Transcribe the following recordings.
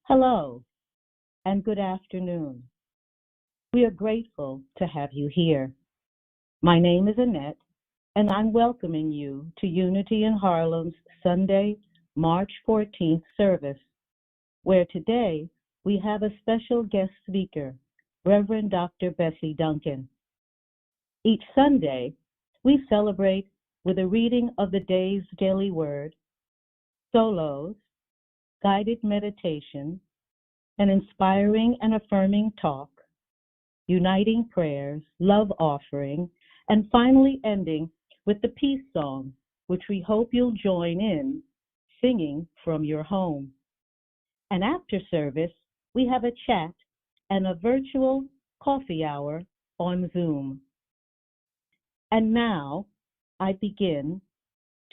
Hello and good afternoon. We are grateful to have you here. My name is Annette, and I'm welcoming you to Unity in Harlem's Sunday, March 14th service, where today we have a special guest speaker, Reverend Dr. Bessie Duncan. Each Sunday, we celebrate with a reading of the day's daily word, solos, guided meditation, an inspiring and affirming talk, uniting prayers, love offering, and finally ending with the peace song, which we hope you'll join in singing from your home. And after service, we have a chat and a virtual coffee hour on Zoom. And now I begin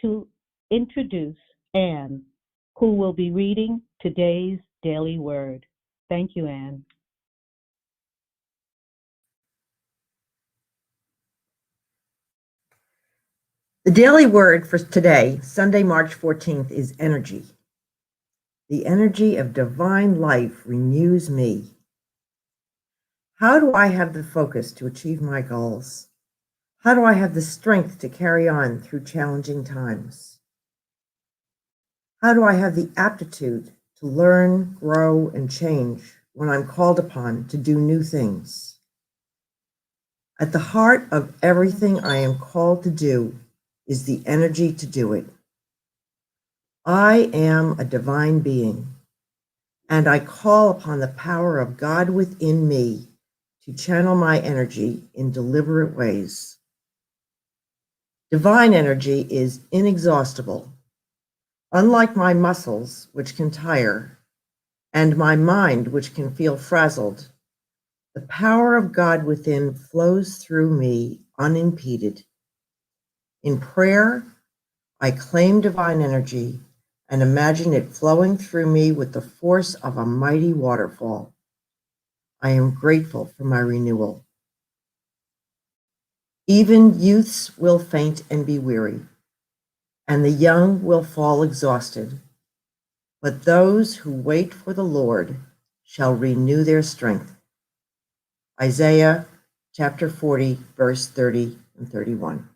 to introduce Anne, who will be reading today's daily word. Thank you, Anne. The daily word for today, Sunday, March 14th, is energy. The energy of divine life renews me. How do I have the focus to achieve my goals? How do I have the strength to carry on through challenging times? How do I have the aptitude to learn, grow, and change when I'm called upon to do new things? At the heart of everything I am called to do is the energy to do it. I am a divine being, and I call upon the power of God within me to channel my energy in deliberate ways. Divine energy is inexhaustible, unlike my muscles, which can tire, and my mind, which can feel frazzled. The power of God within flows through me unimpeded. In prayer, I claim divine energy and imagine it flowing through me with the force of a mighty waterfall. I am grateful for my renewal. Even youths will faint and be weary, and the young will fall exhausted. But those who wait for the Lord shall renew their strength. Isaiah chapter 40, verse 30 and 31.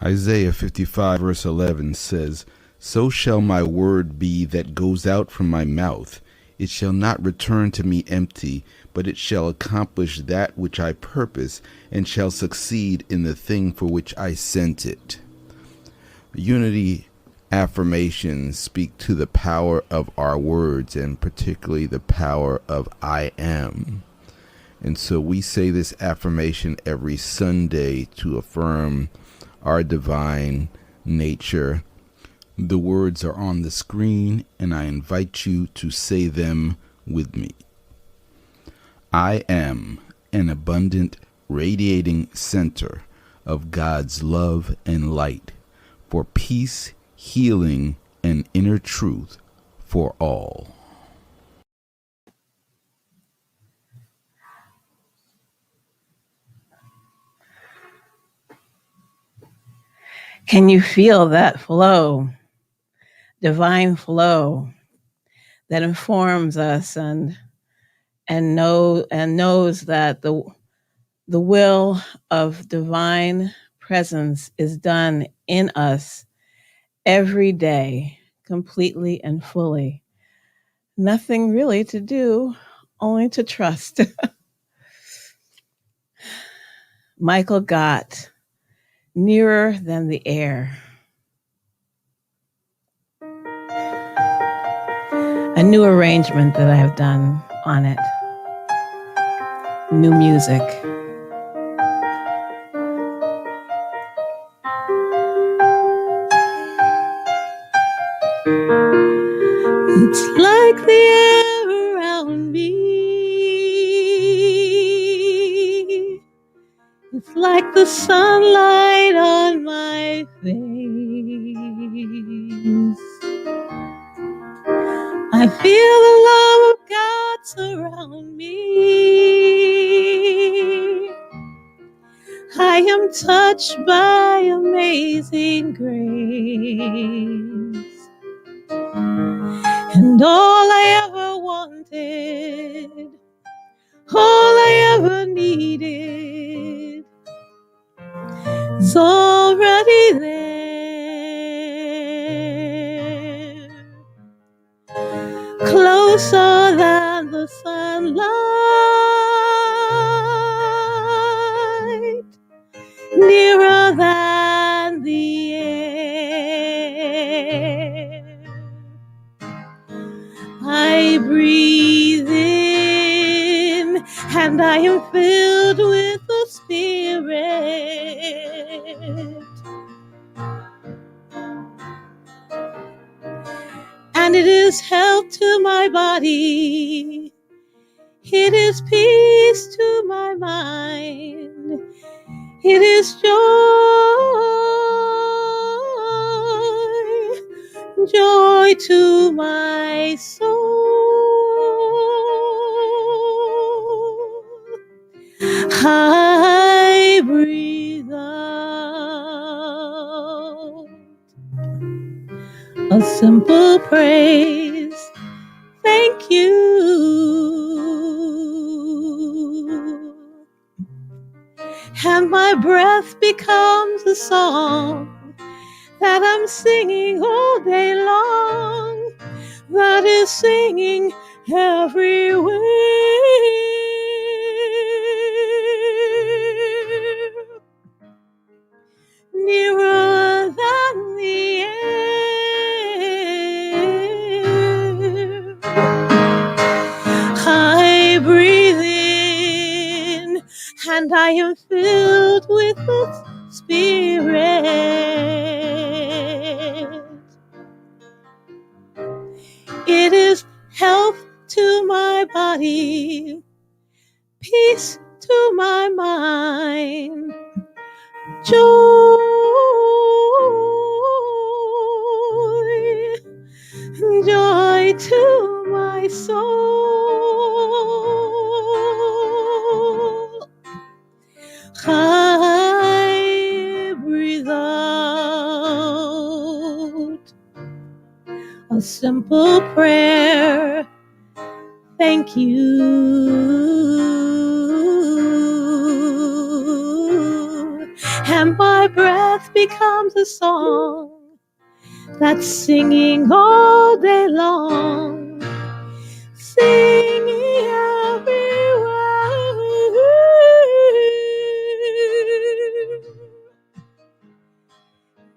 Isaiah 55 verse 11 says, "So shall my word be that goes out from my mouth. It shall not return to me empty, but it shall accomplish that which I purpose, and shall succeed in the thing for which I sent it." Unity affirmations speak to the power of our words, and particularly the power of I am. And so we say this affirmation every Sunday to affirm our divine nature. The words are on the screen, and I invite you to say them with me. I am an abundant, radiating center of God's love and light for peace, healing, and inner truth for all. Can you feel that flow, divine flow that informs us and knows that the will of divine presence is done in us every day, completely and fully. Nothing really to do, only to trust. Michael Gott, Nearer Than the Air. A new arrangement that I have done on it. New music. It's like the air around me. It's like the sunlight on my face. I feel the love of God surround me. I am touched by amazing grace. And all I ever wanted, all I ever needed is already there, closer than the sunlight, nearer than the air. I breathe in and I am filled with the Spirit. And it is health to my body. It is peace to my mind. It is joy to my soul. I breathe out a simple praise. Thank you. And my breath becomes a song that I'm singing all day long, that is singing everywhere. Nearer than the air. I breathe in and I am filled with the Spirit. It is health to my body, peace to my mind, joy to my soul. I breathe out a simple prayer. Thank you. And my breath becomes a song that's singing all day long, singing everywhere.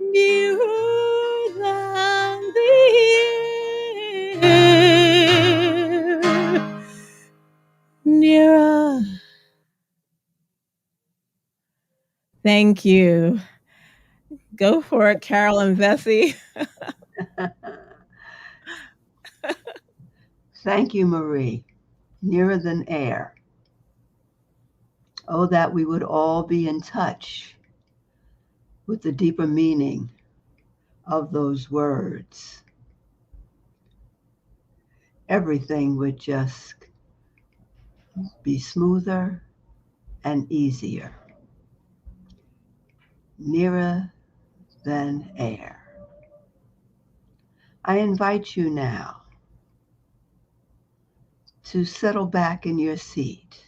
Nearer than the air. Nearer. Thank you. Go for it, Carol and Bessie. Thank you, Marie. Nearer than air. Oh, that we would all be in touch with the deeper meaning of those words. Everything would just be smoother and easier. Nearer than air. I invite you now to settle back in your seat.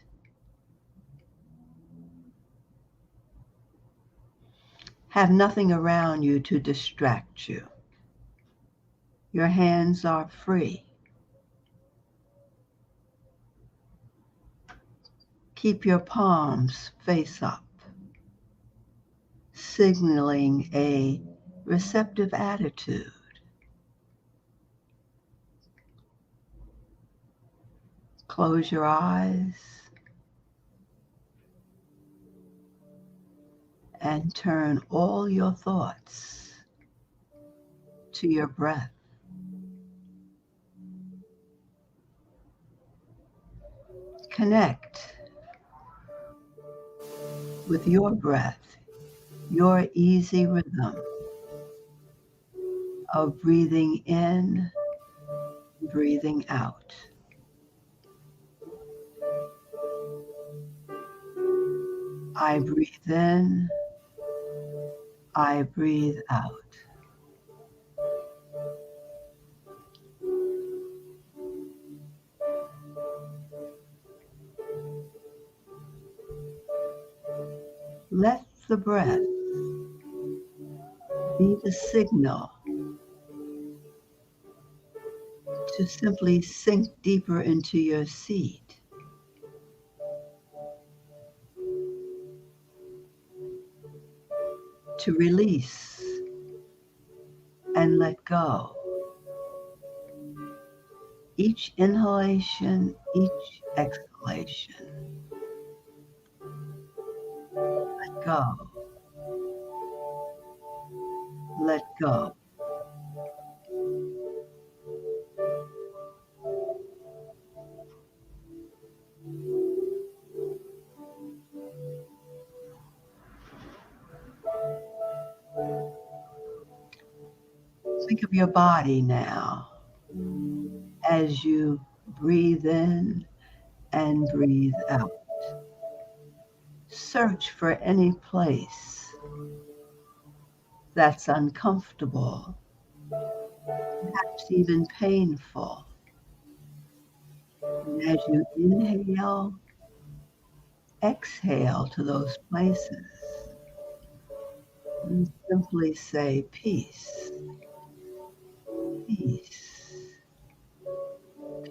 Have nothing around you to distract you. Your hands are free. Keep your palms face up, signaling a receptive attitude. Close your eyes and turn all your thoughts to your breath. Connect with your breath, your easy rhythm of breathing in, breathing out. I breathe in, I breathe out. Let the breath be the signal to simply sink deeper into your seat. To release and let go. Each inhalation, each exhalation. Let go. Let go. Think of your body now as you breathe in and breathe out. Search for any place that's uncomfortable, perhaps even painful. And as you inhale, exhale to those places and simply say, peace, peace,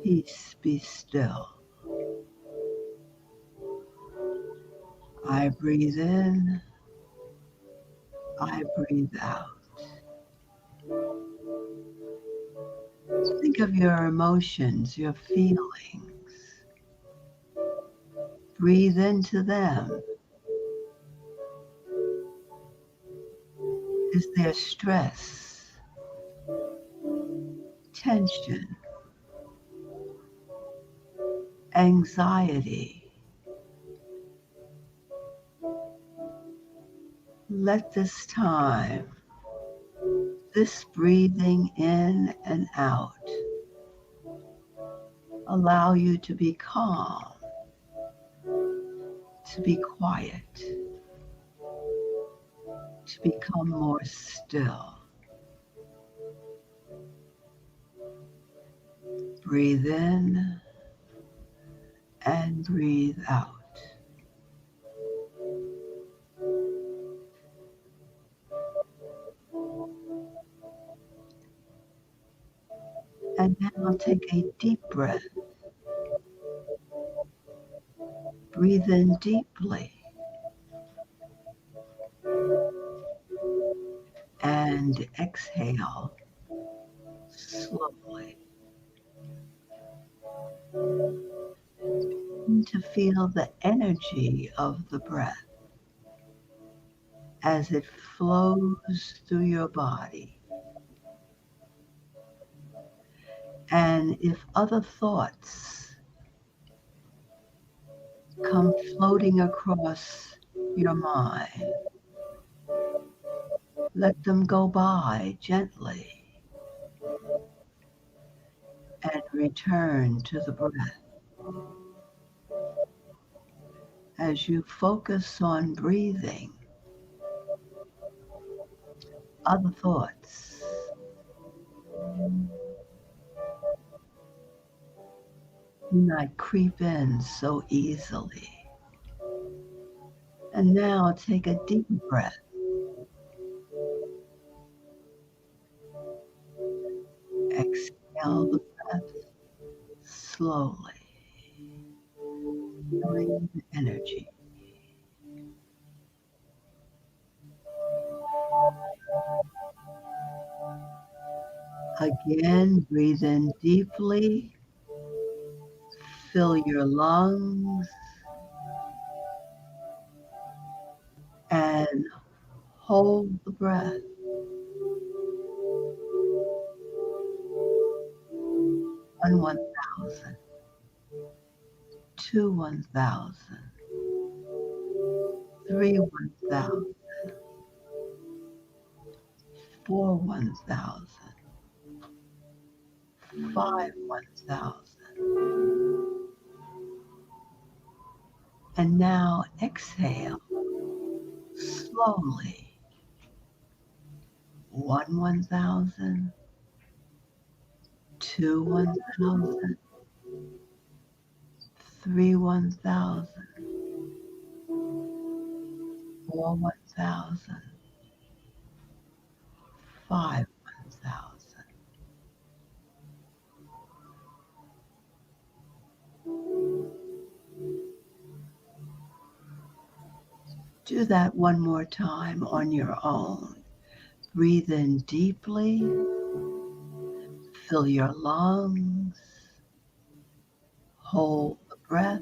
peace, be still. I breathe in, I breathe out. Think of your emotions, your feelings. Breathe into them. Is there stress, tension, anxiety? Let this time, this breathing in and out, allow you to be calm, to be quiet, to become more still. Breathe in and breathe out. And now take a deep breath. Breathe in deeply and exhale slowly. Begin to feel the energy of the breath as it flows through your body. And if other thoughts come floating across your mind, let them go by gently and return to the breath. As you focus on breathing, other thoughts do not creep in so easily. And now take a deep breath. Exhale the breath slowly, feeling the energy. Again, breathe in deeply, fill your lungs, and hold the breath. 1,000, 1,000, 1,000, 1,000, 1,000. And now exhale slowly. 1,000, 1,000, 1,000, 4 1,000, 5 1,000. Do that one more time on your own. Breathe in deeply, fill your lungs, hold the breath.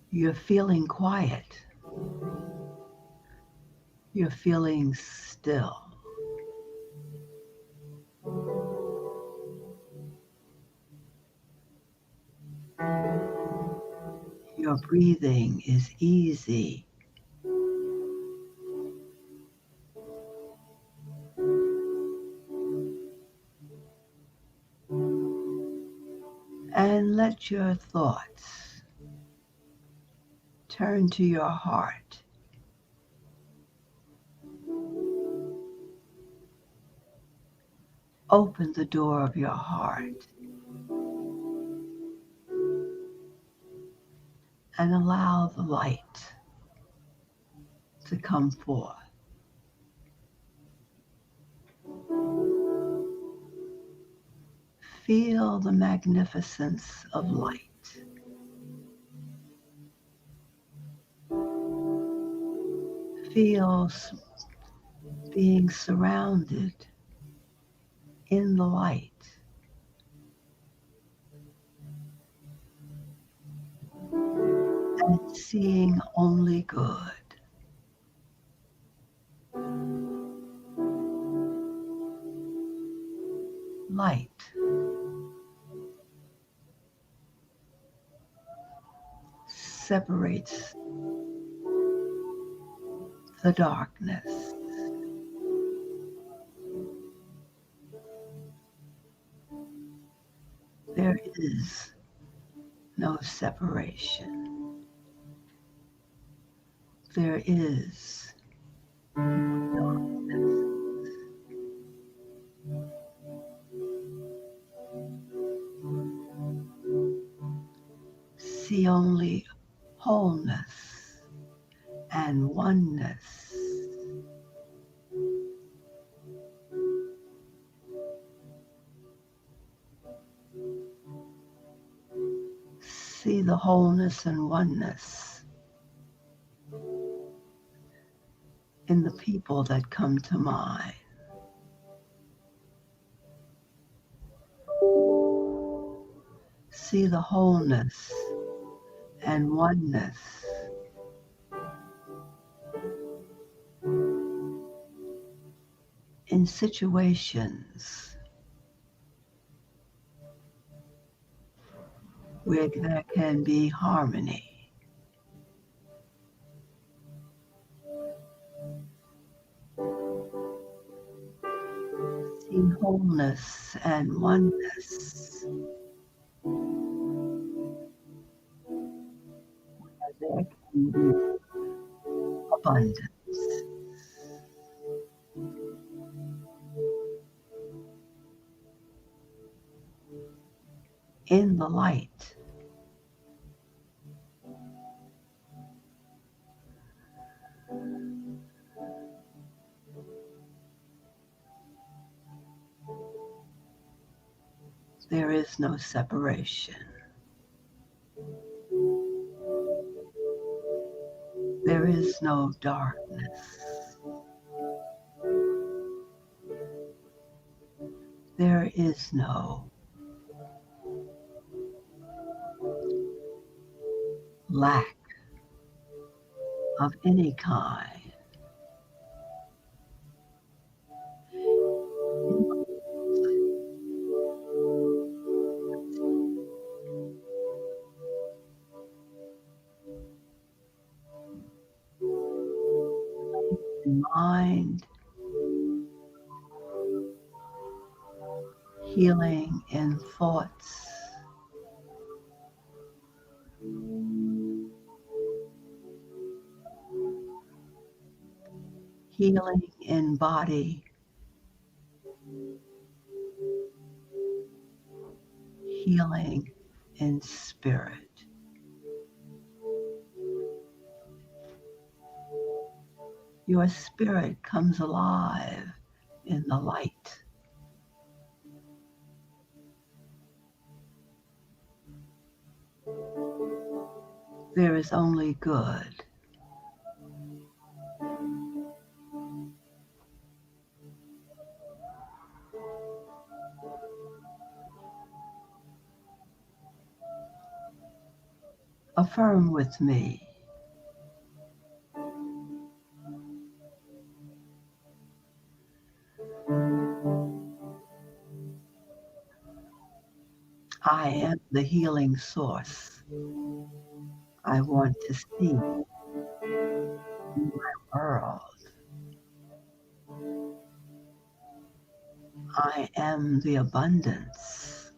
You're feeling quiet. You're feeling still. Your breathing is easy. And let your thoughts turn to your heart. Open the door of your heart and allow the light to come forth. Feel the magnificence of light. Feel being surrounded in the light. And seeing only good. Light separates the darkness. There is no separation. There is no darkness. See only wholeness and oneness. See the wholeness and oneness in the people that come to mind. See the wholeness and oneness in situations where there can be harmony. See wholeness and oneness where there can be abundance. In the light, there is no separation. There is no darkness. There is no lack of any kind. In mind, healing in thoughts, healing in body, healing in spirit. Your spirit comes alive in the light. There is only good. Affirm with me. I am the healing source I want to see in my world. I am the abundance,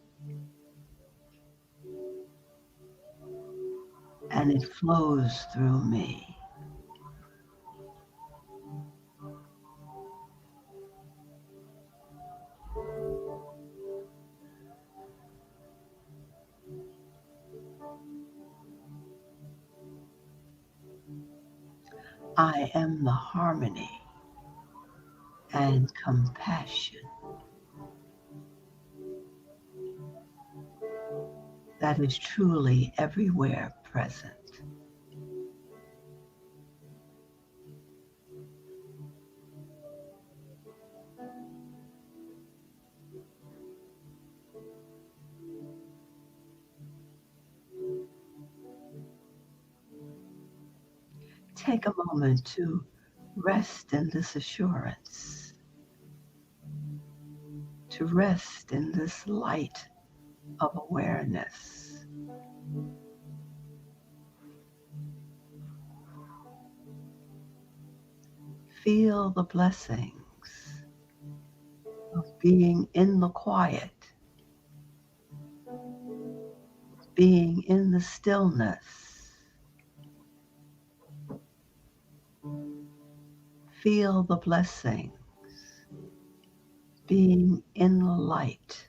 and it flows through me. I am the harmony and compassion that is truly everywhere present. Take a moment to rest in this assurance, to rest in this light of awareness. Feel the blessings of being in the quiet, being in the stillness. Feel the blessings, being in the light,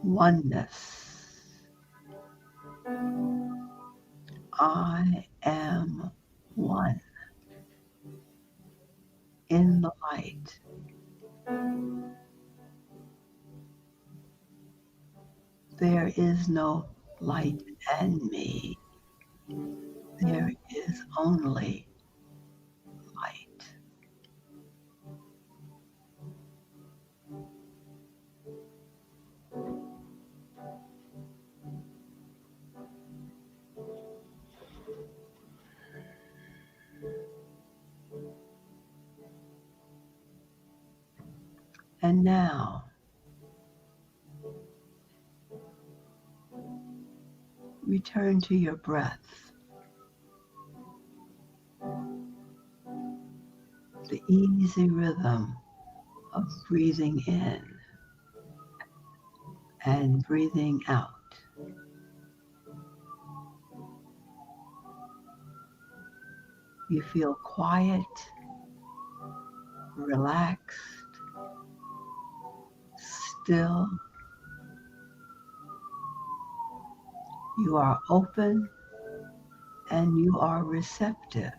oneness. I am one in the light. There is no light and me. There is only light. And now, return to your breath. The easy rhythm of breathing in and breathing out. You feel quiet, relaxed, still. You are open and you are receptive.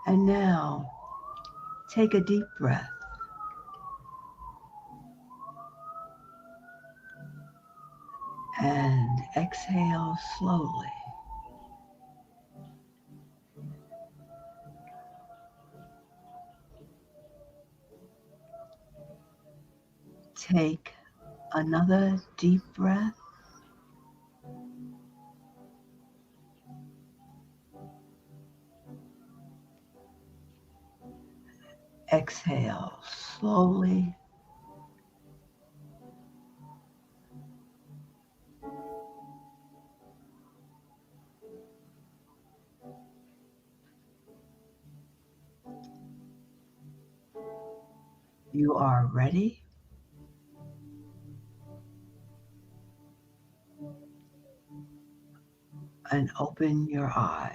And now, take a deep breath. And exhale slowly. take another deep breath. Exhale slowly. You are ready. And open your eyes.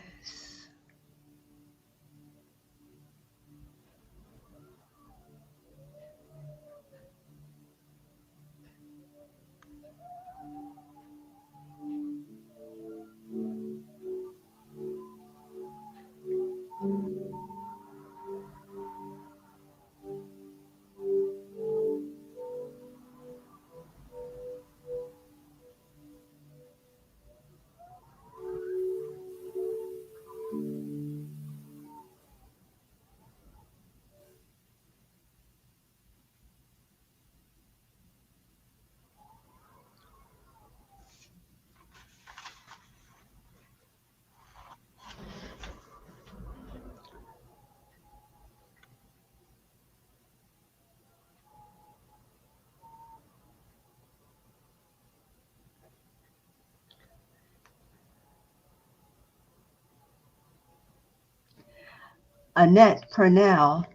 Annette Purnell,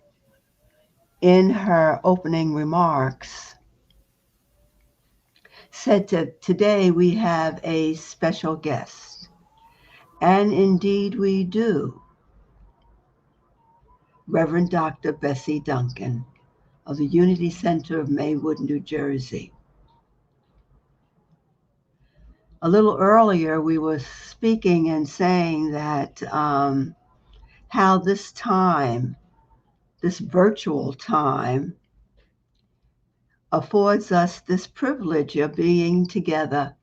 in her opening remarks, said that today we have a special guest. And indeed we do. Reverend Dr. Bessie Duncan of the Unity Center of Maywood, New Jersey. A little earlier, we were speaking and saying that how this time, this virtual time, affords us this privilege of being together.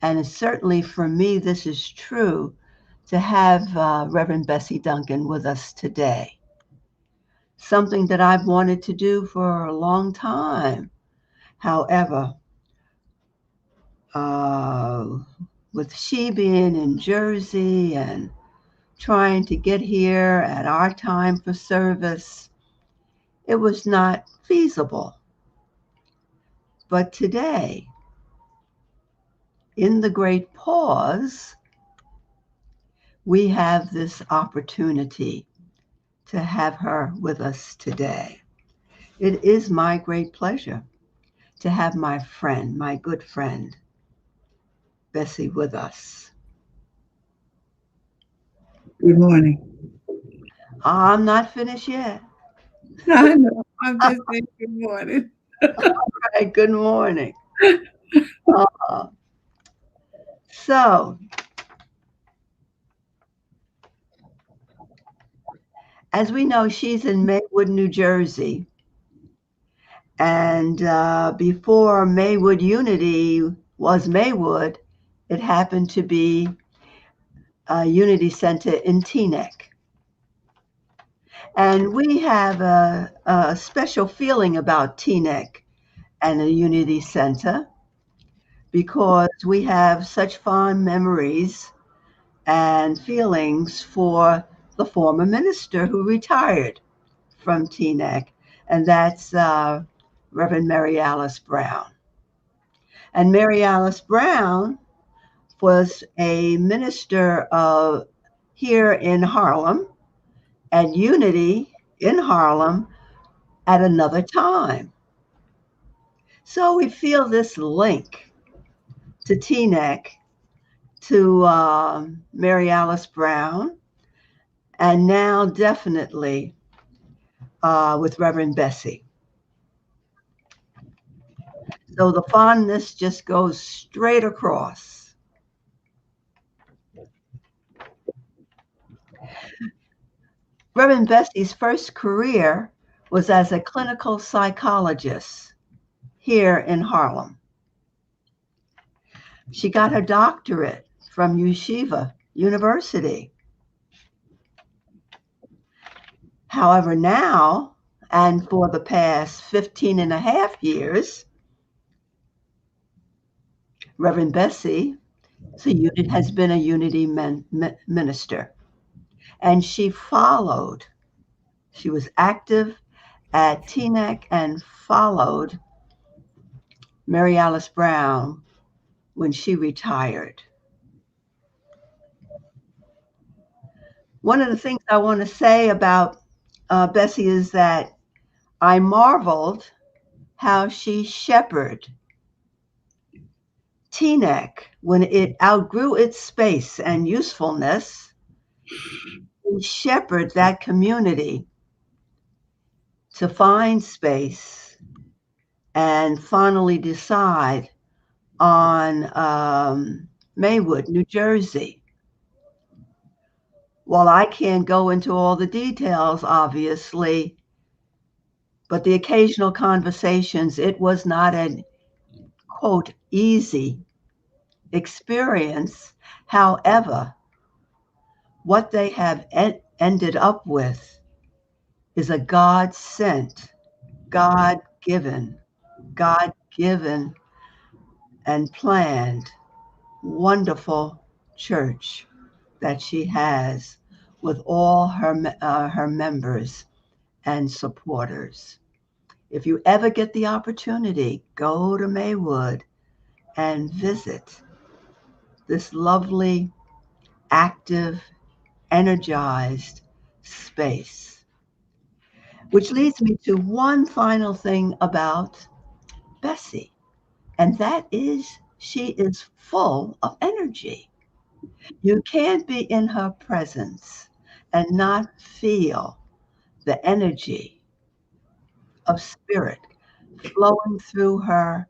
And certainly for me, this is true, to have Reverend Bessie Duncan with us today. Something that I've wanted to do for a long time. However, with she being in Jersey and trying to get here at our time for service, it was not feasible. But today, in the great pause, we have this opportunity to have her with us today. It is my great pleasure to have my friend, my good friend, Bessie, with us. Good morning. I'm not finished yet. I know. I'm just saying good morning. All right, good morning. So, as we know, she's in Maywood, New Jersey. And before Maywood Unity was Maywood, it happened to be a Unity Center in Teaneck. And we have a special feeling about Teaneck and the Unity Center because we have such fond memories and feelings for the former minister who retired from Teaneck, and that's Reverend Mary Alice Brown. And Mary Alice Brown was a minister here in Harlem at Unity in Harlem at another time. So we feel this link to Teaneck, to Mary Alice Brown, and now definitely with Reverend Bessie. So the fondness just goes straight across. Reverend Bessie's first career was as a clinical psychologist here in Harlem. She got her doctorate from Yeshiva University. However, now, and for the past 15 and a half years, Reverend Bessie has been a unity minister, and she was active at Teaneck and followed Mary Alice Brown when she retired. One of the things I want to say about Bessie is that I marveled how she shepherded Teaneck when it outgrew its space and usefulness. She shepherded that community to find space and finally decide on Maywood, New Jersey. While I can't go into all the details, obviously, but the occasional conversations, it was not an, quote, easy experience. However, what they have ended up with is a God-sent, God-given and planned wonderful church that she has with all her members and supporters. If you ever get the opportunity, go to Maywood and visit this lovely, active, energized space. Which leads me to one final thing about Bessie, and that is she is full of energy. You can't be in her presence and not feel the energy of spirit flowing through her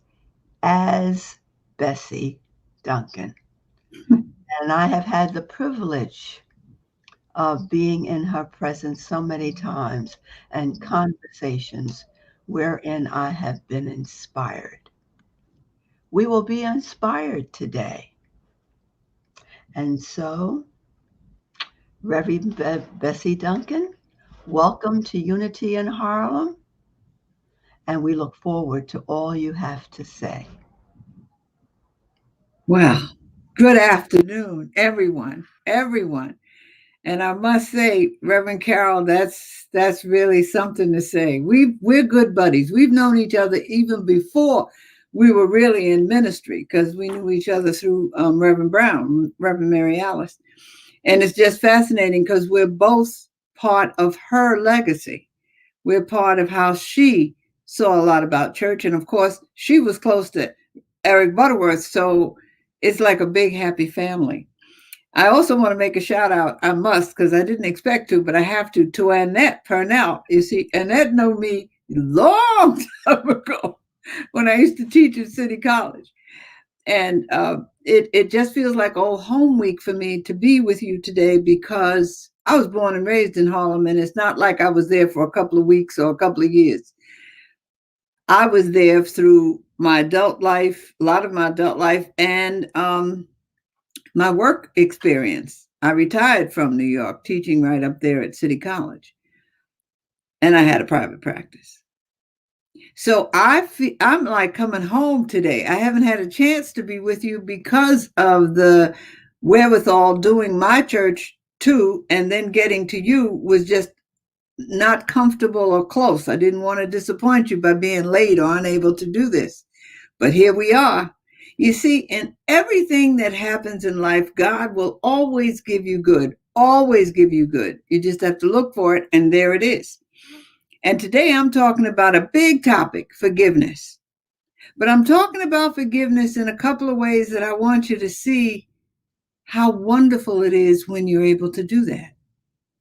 as Bessie Duncan. And I have had the privilege of being in her presence so many times and conversations wherein I have been inspired. We will be inspired today. And so, Reverend Bessie Duncan, welcome to Unity in Harlem, and we look forward to all you have to say. Well, good afternoon, everyone. And I must say, Reverend Carol, that's really something to say. We're good buddies. We've known each other even before we were really in ministry, because we knew each other through Reverend Brown, Reverend Mary Alice. And it's just fascinating because we're both part of her legacy. We're part of how she saw a lot about church. And of course, she was close to Eric Butterworth. So it's like a big, happy family. I also want to make a shout out. I must, because I didn't expect to, but I have to Annette Purnell. You see, Annette knew me long time ago when I used to teach at City College. And it just feels like old home week for me to be with you today, because I was born and raised in Harlem, and it's not like I was there for a couple of weeks or a couple of years. I was there through my adult life, a lot of my adult life, and my work experience. I retired from New York, teaching right up there at City College, and I had a private practice. So I'm like coming home today. I haven't had a chance to be with you because of the wherewithal doing my church too, and then getting to you was just not comfortable or close. I didn't want to disappoint you by being late or unable to do this. But here we are. You see, in everything that happens in life, God will always give you good, always give you good. You just have to look for it, and there it is. And today I'm talking about a big topic, forgiveness. But I'm talking about forgiveness in a couple of ways that I want you to see how wonderful it is when you're able to do that.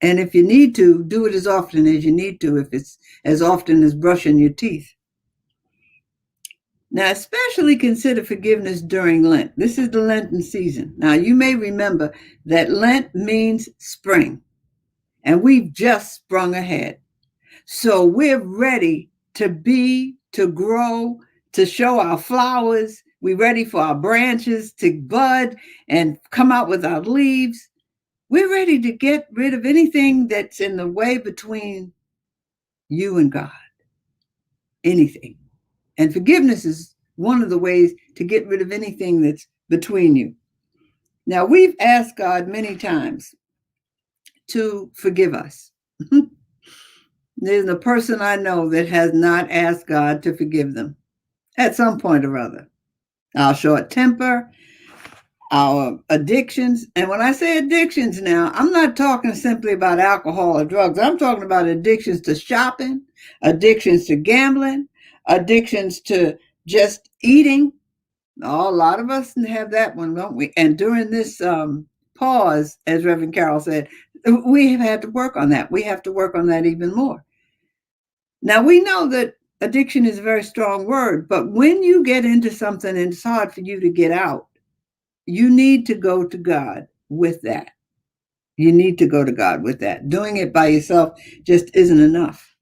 And if you need to, do it as often as you need to, if it's as often as brushing your teeth. Now, especially consider forgiveness during Lent. This is the Lenten season. Now, you may remember that Lent means spring, and we've just sprung ahead. So we're ready to be, to grow, to show our flowers. We're ready for our branches to bud and come out with our leaves. We're ready to get rid of anything that's in the way between you and God. Anything. And forgiveness is one of the ways to get rid of anything that's between you. Now, we've asked God many times to forgive us. There's a person I know that has not asked God to forgive them at some point or other. Our short temper, our addictions. And when I say addictions now, I'm not talking simply about alcohol or drugs. I'm talking about addictions to shopping, addictions to gambling, addictions to just eating. Oh, a lot of us have that one, don't we? And during this pause, as Reverend Carol said, we have had to work on that. We have to work on that even more. Now, we know that addiction is a very strong word, but when you get into something and it's hard for you to get out, you need to go to God with that. You need to go to God with that. Doing it by yourself just isn't enough.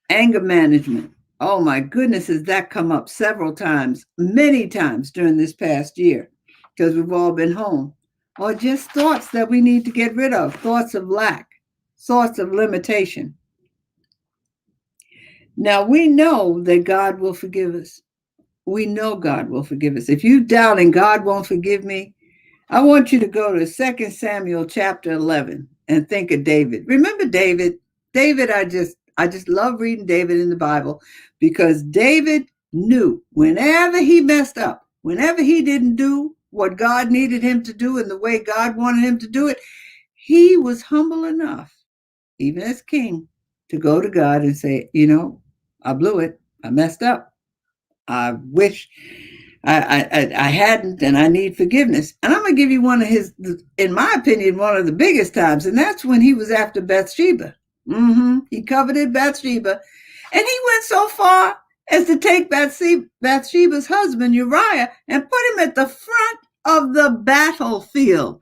Anger management. Oh my goodness, has that come up several times, many times during this past year, because we've all been home. Or just thoughts that we need to get rid of, thoughts of lack, thoughts of limitation. Now, we know that God will forgive us. We know God will forgive us. If you doubt and God won't forgive me, I want you to go to 2 Samuel chapter 11 and think of David. Remember David? David, I just love reading David in the Bible, because David knew whenever he messed up, whenever he didn't do what God needed him to do in the way God wanted him to do it, he was humble enough, even as king, to go to God and say, I blew it. I messed up. I wish I hadn't, and I need forgiveness. And I'm going to give you one of his, in my opinion, one of the biggest times, and that's when he was after Bathsheba. He coveted Bathsheba, and he went so far as to take Bathsheba's husband, Uriah, and put him at the front of the battlefield,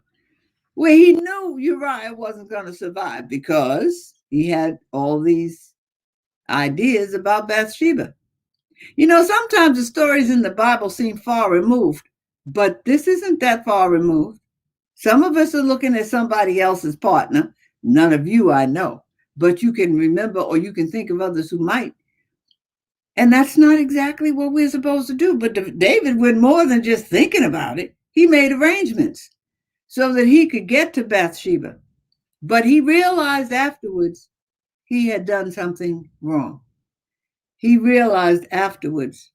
where he knew Uriah wasn't going to survive because he had all these ideas about Bathsheba. Sometimes the stories in the Bible seem far removed, but this isn't that far removed. Some of us are looking at somebody else's partner. None of you, I know, but you can remember, or you can think of others who might. And that's not exactly what we're supposed to do. But David went more than just thinking about it. He made arrangements so that he could get to Bathsheba. But he realized afterwards he had done something wrong. He realized afterwards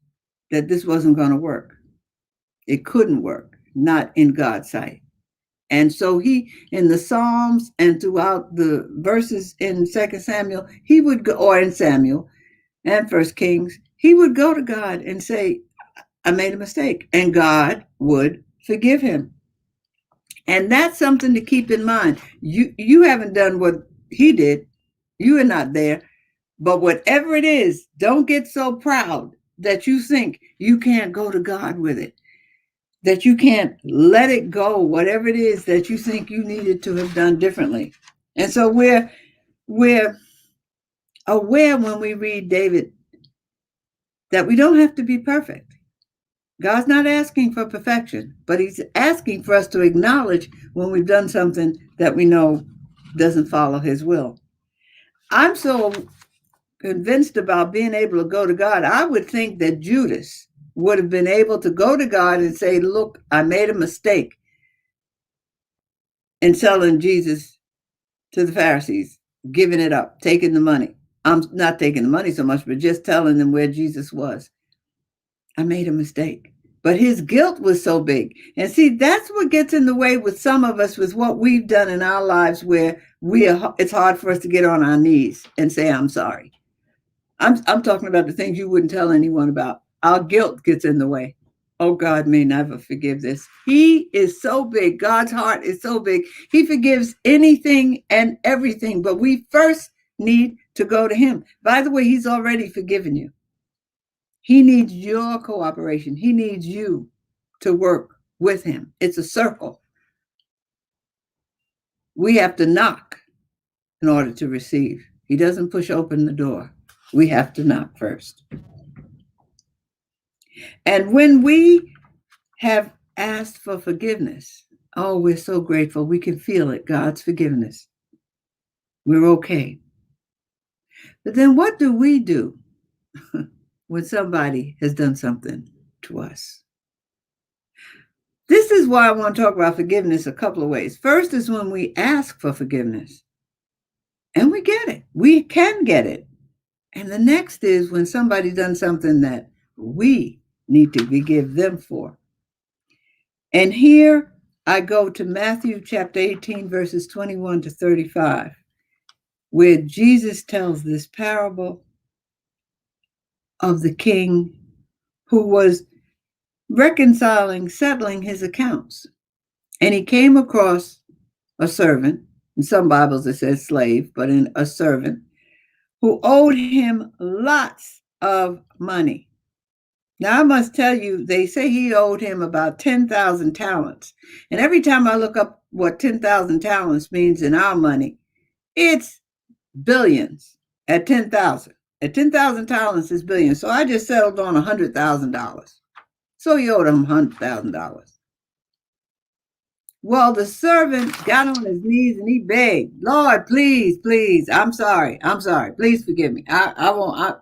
that this wasn't going to work. It couldn't work, not in God's sight. And so he, in the Psalms and throughout the verses in 2 Samuel, he would go, or in Samuel and 1 Kings, he would go to God and say, I made a mistake. And God would forgive him. And that's something to keep in mind. You haven't done what he did. You are not there. But whatever it is, don't get so proud that you think you can't go to God with it, that you can't let it go, whatever it is that you think you needed to have done differently. And so we're aware when we read David that we don't have to be perfect. God's not asking for perfection, but he's asking for us to acknowledge when we've done something that we know doesn't follow his will. I'm so convinced about being able to go to God. I would think that Judas would have been able to go to God and say, look, I made a mistake in selling Jesus to the Pharisees, giving it up, taking the money. I'm not taking the money so much, but just telling them where Jesus was. I made a mistake. But his guilt was so big. And see, that's what gets in the way with some of us, with what we've done in our lives, where it's hard for us to get on our knees and say, I'm sorry. I'm talking about the things you wouldn't tell anyone about. Our guilt gets in the way. Oh, God may never forgive this. He is so big. God's heart is so big. He forgives anything and everything. But we first need to go to him. By the way, he's already forgiven you. He needs your cooperation. He needs you to work with him. It's a circle. We have to knock in order to receive. He doesn't push open the door. We have to knock first. And when we have asked for forgiveness, oh, we're so grateful. We can feel it, God's forgiveness. We're okay. But then what do we do when somebody has done something to us. This is why I want to talk about forgiveness a couple of ways. First is when we ask for forgiveness and we get it. We can get it. And the next is when somebody's done something that we need to forgive them for. And here I go to Matthew chapter 18, verses 21 to 35, where Jesus tells this parable of the king who was settling his accounts. And he came across a servant, in some Bibles it says slave, but in a servant, who owed him lots of money. Now, I must tell you, they say he owed him about 10,000 talents. And every time I look up what 10,000 talents means in our money, it's billions at 10,000. At 10,000 talents is billions. So I just settled on $100,000. So he owed him $100,000. Well, the servant got on his knees and he begged, Lord, please, please, I'm sorry, please forgive me.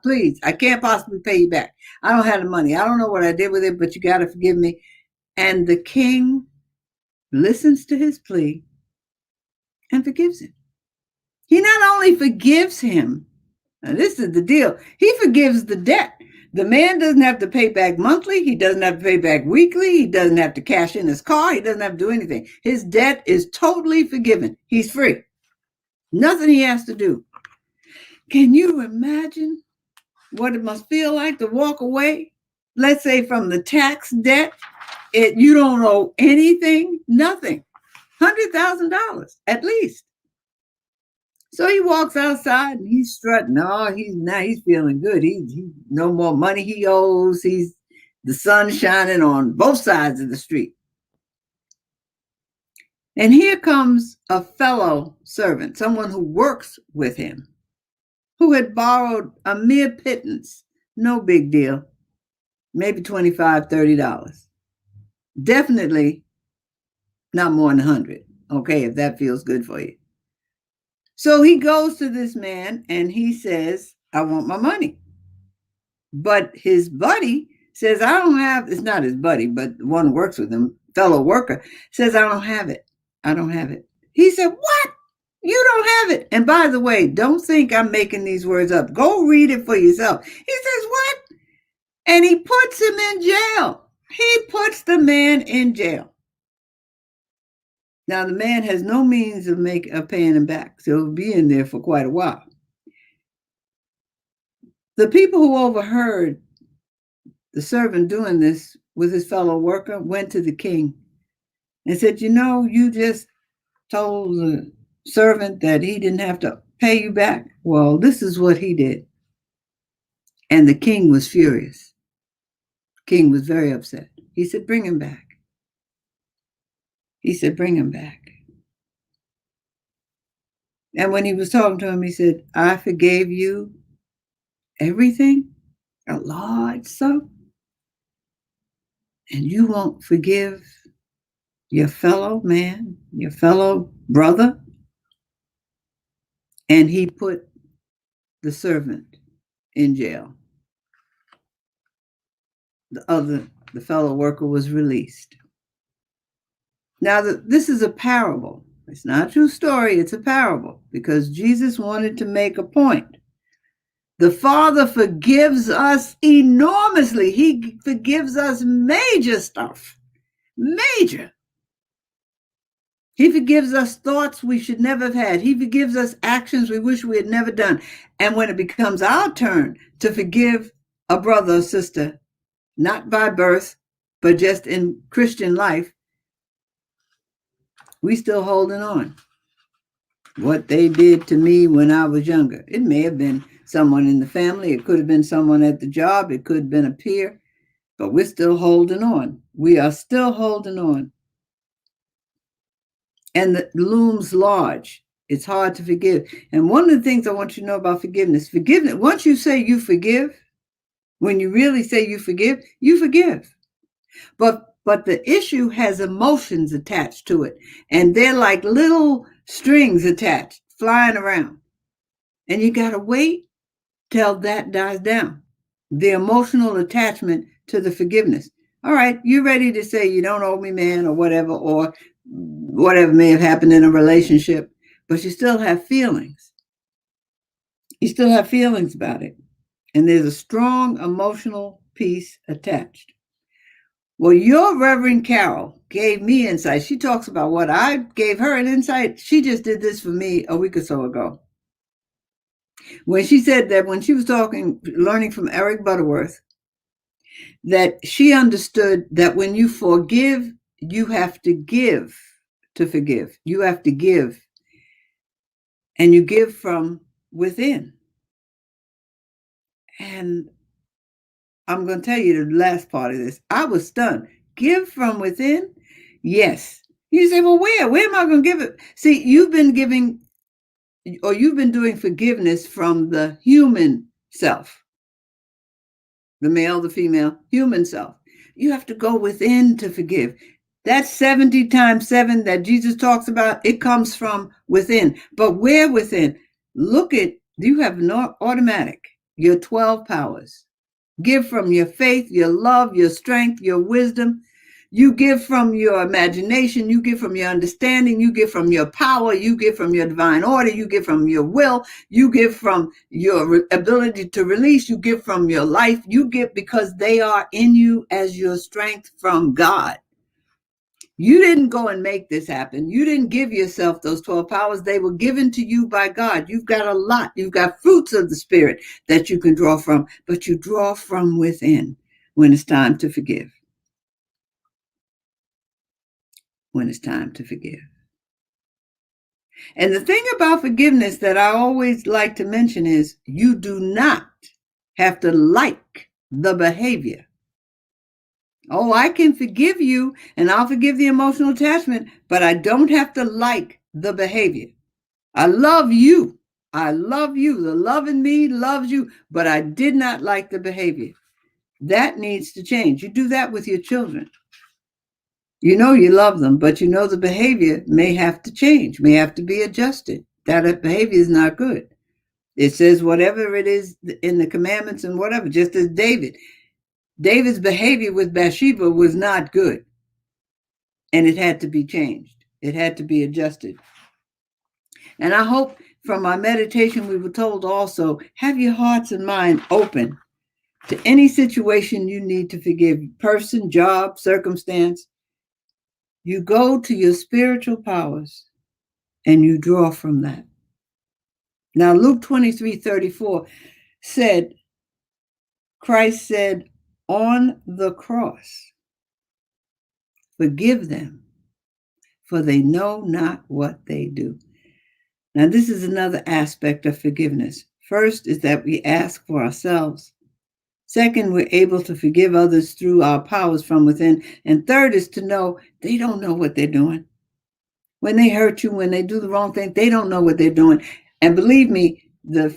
Please, I can't possibly pay you back. I don't have the money. I don't know what I did with it, but you got to forgive me. And the king listens to his plea and forgives him. He not only forgives him, and this is the deal, he forgives the debt. The man doesn't have to pay back monthly. He doesn't have to pay back weekly. He doesn't have to cash in his car. He doesn't have to do anything. His debt is totally forgiven. He's free. Nothing he has to do. Can you imagine what it must feel like to walk away? Let's say from the tax debt, you don't owe anything, nothing. $100,000 at least. So he walks outside and he's strutting. Oh, he's feeling good. He no more money he owes. The sun shining on both sides of the street. And here comes a fellow servant, someone who works with him, who had borrowed a mere pittance. No big deal. Maybe $25, $30. Definitely not more than 100. Okay, if that feels good for you. So he goes to this man and he says, I want my money. But his buddy says, I don't have, it's not his buddy, but the one who works with him, fellow worker, says, I don't have it. I don't have it. He said, what? You don't have it. And by the way, don't think I'm making these words up. Go read it for yourself. He says, what? And he puts him in jail. He puts the man in jail. Now, the man has no means of paying him back, so he'll be in there for quite a while. The people who overheard the servant doing this with his fellow worker went to the king and said, you just told the servant that he didn't have to pay you back. Well, this is what he did. And the king was furious. King was very upset. He said, bring him back. He said, bring him back. And when he was talking to him, he said, I forgave you everything, a large sum, and you won't forgive your fellow man, your fellow brother. And he put the servant in jail. The fellow worker was released. Now, this is a parable. It's not a true story. It's a parable because Jesus wanted to make a point. The Father forgives us enormously. He forgives us major stuff. Major. He forgives us thoughts we should never have had. He forgives us actions we wish we had never done. And when it becomes our turn to forgive a brother or sister, not by birth, but just in Christian life, we still holding on. What they did to me when I was younger. It may have been someone in the family. It could have been someone at the job. It could have been a peer. But we're still holding on. We are still holding on. And it looms large. It's hard to forgive. And one of the things I want you to know about forgiveness, once you say you forgive, when you really say you forgive, you forgive. But the issue has emotions attached to it. And they're like little strings attached, flying around. And you got to wait till that dies down. The emotional attachment to the forgiveness. All right, you're ready to say you don't owe me, man, or whatever may have happened in a relationship, but you still have feelings. You still have feelings about it. And there's a strong emotional piece attached. Well, your Reverend Carol gave me insight. She talks about what I gave her an insight. She just did this for me a week or so ago. When she said that when she was learning from Eric Butterworth, that she understood that when you forgive, you have to give to forgive. You have to give. And you give from within. And I'm going to tell you the last part of this. I was stunned. Give from within? Yes. You say, well, where? Where am I going to give it? See, you've been giving, or you've been doing forgiveness from the human self, the male, the female, human self. You have to go within to forgive. That 70 times 7 that Jesus talks about, it comes from within. But where within? Look at, you have no automatic, your 12 powers. Give from your faith, your love, your strength, your wisdom. You give from your imagination. You give from your understanding. You give from your power. You give from your divine order. You give from your will. You give from your ability to release. You give from your life. You give because they are in you as your strength from God. You didn't go and make this happen. You didn't give yourself those 12 powers. They were given to you by God. You've got a lot. You've got fruits of the Spirit that you can draw from, but you draw from within when it's time to forgive. When it's time to forgive. And the thing about forgiveness that I always like to mention is you do not have to like the behavior. Oh, I can forgive you and I'll forgive the emotional attachment, but I don't have to like the behavior. I love you. I love you. The love in me loves you, but I did not like the behavior. That needs to change. You do that with your children. You know you love them, but you know the behavior may have to change, may have to be adjusted. That behavior is not good. It says whatever it is in the commandments and whatever, just as David's behavior with Bathsheba was not good. And it had to be changed. It had to be adjusted. And I hope from our meditation, we were told also, have your hearts and mind open to any situation you need to forgive, person, job, circumstance. You go to your spiritual powers and you draw from that. Now, Luke 23:34 said, Christ said on the cross, forgive them, for they know not what they do. Now, this is another aspect of forgiveness. First is that we ask for ourselves. Second, we're able to forgive others through our powers from within. And third is to know they don't know what they're doing. When they hurt you, when they do the wrong thing, they don't know what they're doing. And believe me, the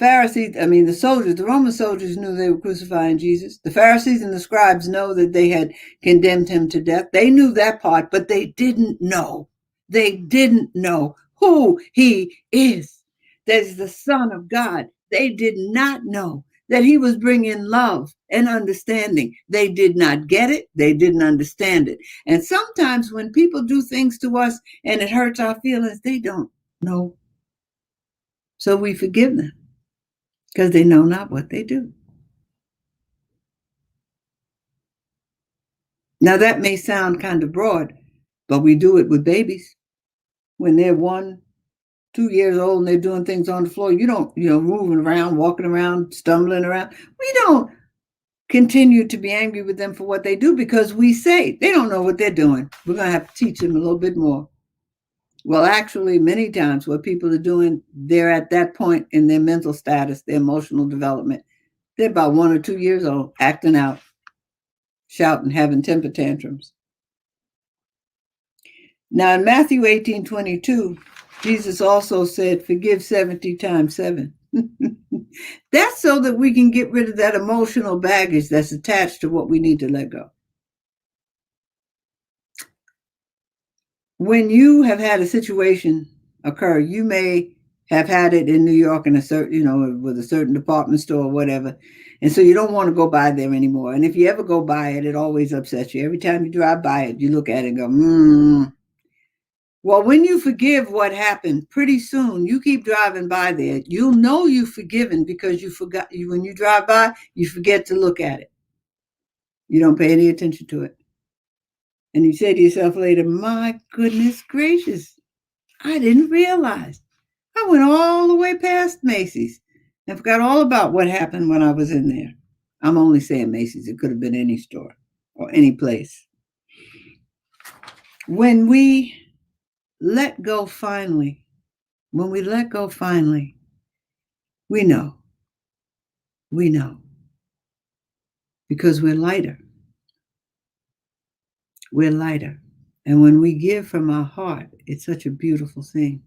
Roman soldiers knew they were crucifying Jesus. The Pharisees and the scribes know that they had condemned him to death. They knew that part, but they didn't know. They didn't know who he is. That is the Son of God. They did not know that he was bringing love and understanding. They did not get it. They didn't understand it. And sometimes when people do things to us and it hurts our feelings, they don't know. So we forgive them because they know not what they do. Now that may sound kind of broad, but we do it with babies. When they're 1, 2 years old and they're doing things on the floor, you don't, moving around, walking around, stumbling around. We don't continue to be angry with them for what they do because we say they don't know what they're doing. We're going to have to teach them a little bit more. Well, actually, many times what people are doing, they're at that point in their mental status, their emotional development. They're about 1 or 2 years old, acting out, shouting, having temper tantrums. Now, in Matthew 18:22, Jesus also said, forgive 70 times 7. That's so that we can get rid of that emotional baggage that's attached to what we need to let go. When you have had a situation occur, you may have had it in New York in a certain, with a certain department store or whatever. And so you don't want to go by there anymore. And if you ever go by it, it always upsets you. Every time you drive by it, you look at it and go, Well, when you forgive what happened, pretty soon you keep driving by there. You'll know you've forgiven because when you drive by, you forget to look at it. You don't pay any attention to it. And you say to yourself later, my goodness gracious, I didn't realize. I went all the way past Macy's and forgot all about what happened when I was in there. I'm only saying Macy's. It could have been any store or any place. When we let go finally, we know. Because we're lighter. We're lighter. And when we give from our heart, it's such a beautiful thing.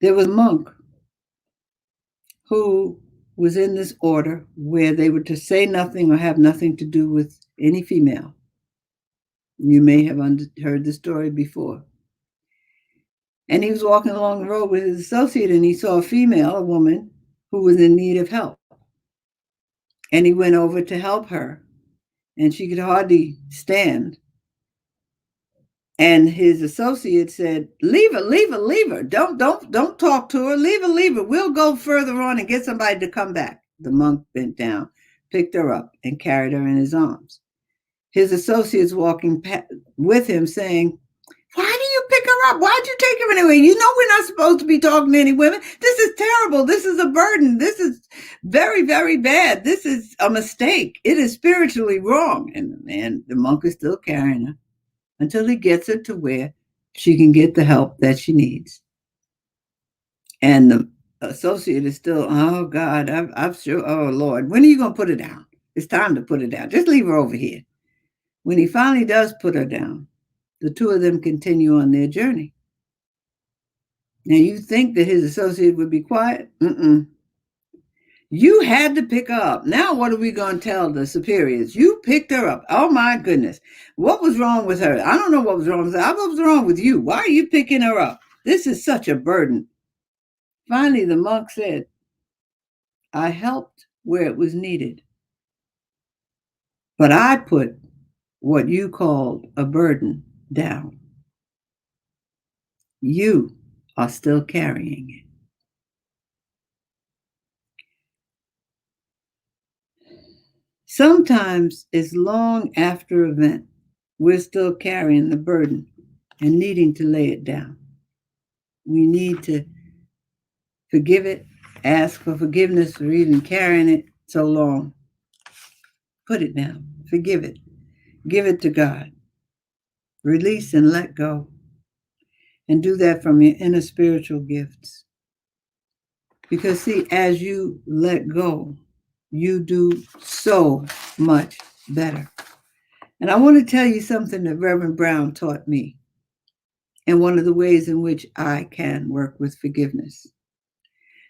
There was a monk who was in this order where they were to say nothing or have nothing to do with any female. You may have heard the story before. And he was walking along the road with his associate and he saw a woman, who was in need of help. And he went over to help her and she could hardly stand. And his associate said, leave her. Don't talk to her. Leave her. We'll go further on and get somebody to come back. The monk bent down, picked her up and carried her in his arms. His associates walking with him saying, why do you pick her up? Why'd you take her anyway? You know we're not supposed to be talking to any women. This is terrible. This is a burden. This is very, very bad. This is a mistake. It is spiritually wrong. And the monk is still carrying her until he gets her to where she can get the help that she needs. And the associate is still, oh God, I'm sure, oh Lord, when are you going to put her down? It's time to put her down. Just leave her over here. When he finally does put her down, the two of them continue on their journey. Now you think that his associate would be quiet? You had to pick her up. Now what are we going to tell the superiors? You picked her up. Oh my goodness. What was wrong with her? I don't know what was wrong with her. What was wrong with you? Why are you picking her up? This is such a burden. Finally, the monk said, I helped where it was needed, but I put what you called a burden down. You are still carrying it. Sometimes it's long after event, we're still carrying the burden and needing to lay it down. We need to forgive it, ask for forgiveness for even carrying it so long. Put it down, forgive it, give it to God. Release and let go. And do that from your inner spiritual gifts. Because see, as you let go, you do so much better. And I want to tell you something that Reverend Brown taught me, and one of the ways in which I can work with forgiveness.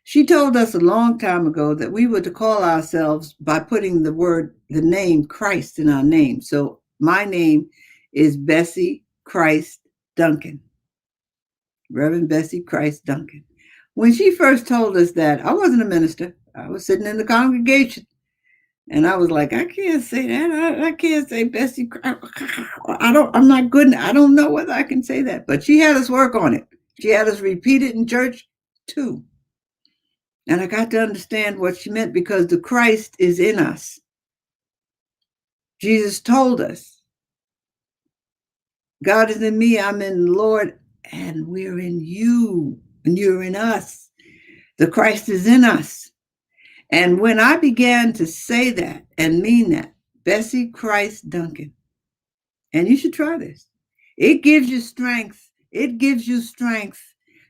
She told us a long time ago that we were to call ourselves by putting the name Christ in our name. So my name is Bessie Christ Duncan. Reverend Bessie Christ Duncan. When she first told us that, I wasn't a minister. I was sitting in the congregation. And I was like, I can't say that. I can't say Bessie. I'm not good. I don't know whether I can say that. But she had us work on it. She had us repeat it in church too. And I got to understand what she meant because the Christ is in us. Jesus told us, God is in me, I'm in the Lord, and we're in you, and you're in us. The Christ is in us. And when I began to say that and mean that, Bessie Christ Duncan, and you should try this. It gives you strength. It gives you strength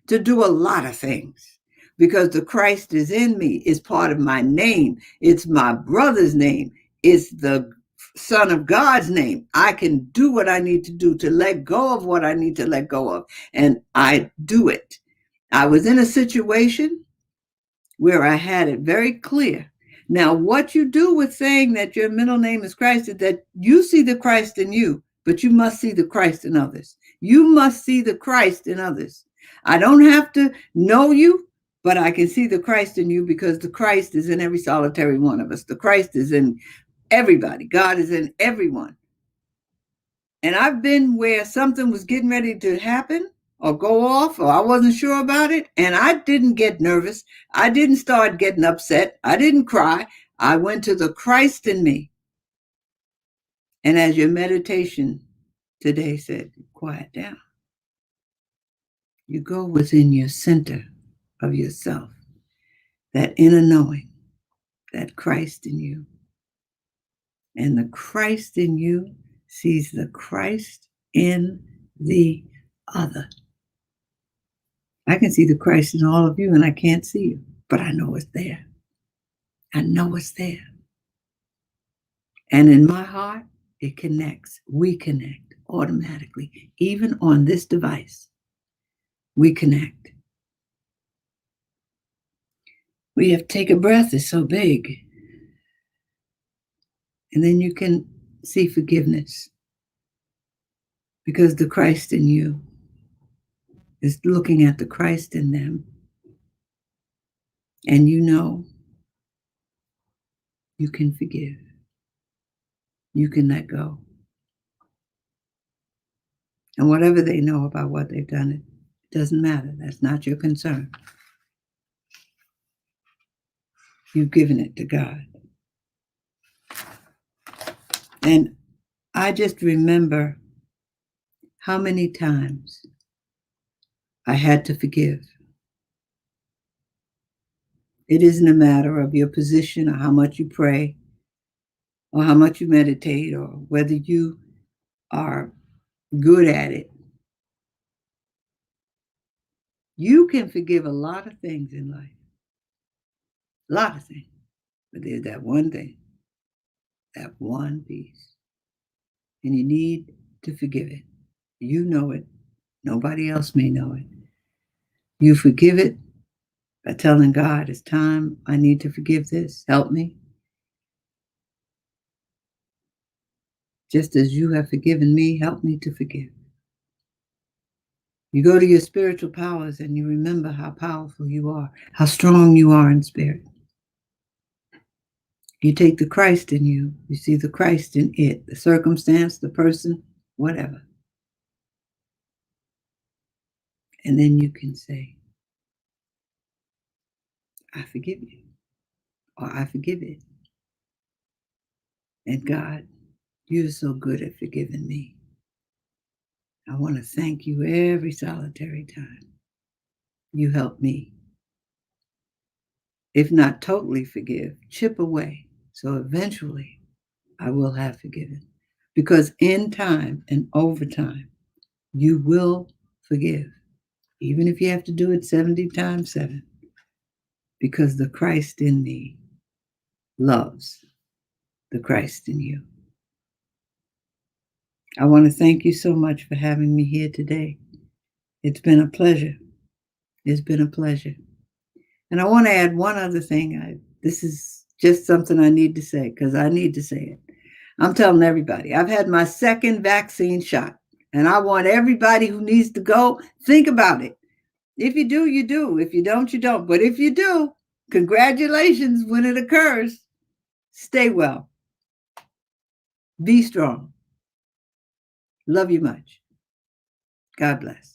to do a lot of things because the Christ is in me is part of my name. It's my brother's name. It's the Son of God's name. I can do what I need to do to let go of what I need to let go of. And I do it. I was in a situation where I had it very clear. Now, what you do with saying that your middle name is Christ is that you see the Christ in you, but you must see the Christ in others. You must see the Christ in others. I don't have to know you, but I can see the Christ in you because the Christ is in every solitary one of us. The Christ is in everybody. God is in everyone. And I've been where something was getting ready to happen or go off, or I wasn't sure about it, and I didn't get nervous. I didn't start getting upset. I didn't cry. I went to the Christ in me. And as your meditation today said, quiet down. You go within your center of yourself, that inner knowing, that Christ in you. And the Christ in you sees the Christ in the other. I can see the Christ in all of you and I can't see you, but I know it's there. I know it's there. And in my heart, it connects. We connect automatically. Even on this device, we connect. We have to take a breath. It's so big. And then you can see forgiveness because the Christ in you is looking at the Christ in them. And you know you can forgive. You can let go. And whatever they know about what they've done, it doesn't matter. That's not your concern. You've given it to God. And I just remember how many times I had to forgive. It isn't a matter of your position or how much you pray or how much you meditate or whether you are good at it. You can forgive a lot of things in life. A lot of things. But there's that one thing, that one piece. And you need to forgive it. You know it. Nobody else may know it. You forgive it by telling God, it's time. I need to forgive this. Help me. Just as you have forgiven me, help me to forgive. You go to your spiritual powers and you remember how powerful you are, how strong you are in spirit. You take the Christ in you. You see the Christ in it, the circumstance, the person, whatever. And then you can say, I forgive you, or I forgive it. And God, you're so good at forgiving me. I want to thank you every solitary time you help me. If not totally forgive, chip away. So eventually I will have forgiven. Because in time and over time, you will forgive. Even if you have to do it 70 times 7. Because the Christ in me loves the Christ in you. I want to thank you so much for having me here today. It's been a pleasure. It's been a pleasure. And I want to add one other thing. This is just something I need to say because I need to say it. I'm telling everybody, I've had my second vaccine shot, and I want everybody who needs to go, think about it. If you do, you do. If you don't, you don't. But if you do, congratulations when it occurs. Stay well. Be strong. Love you much. God bless.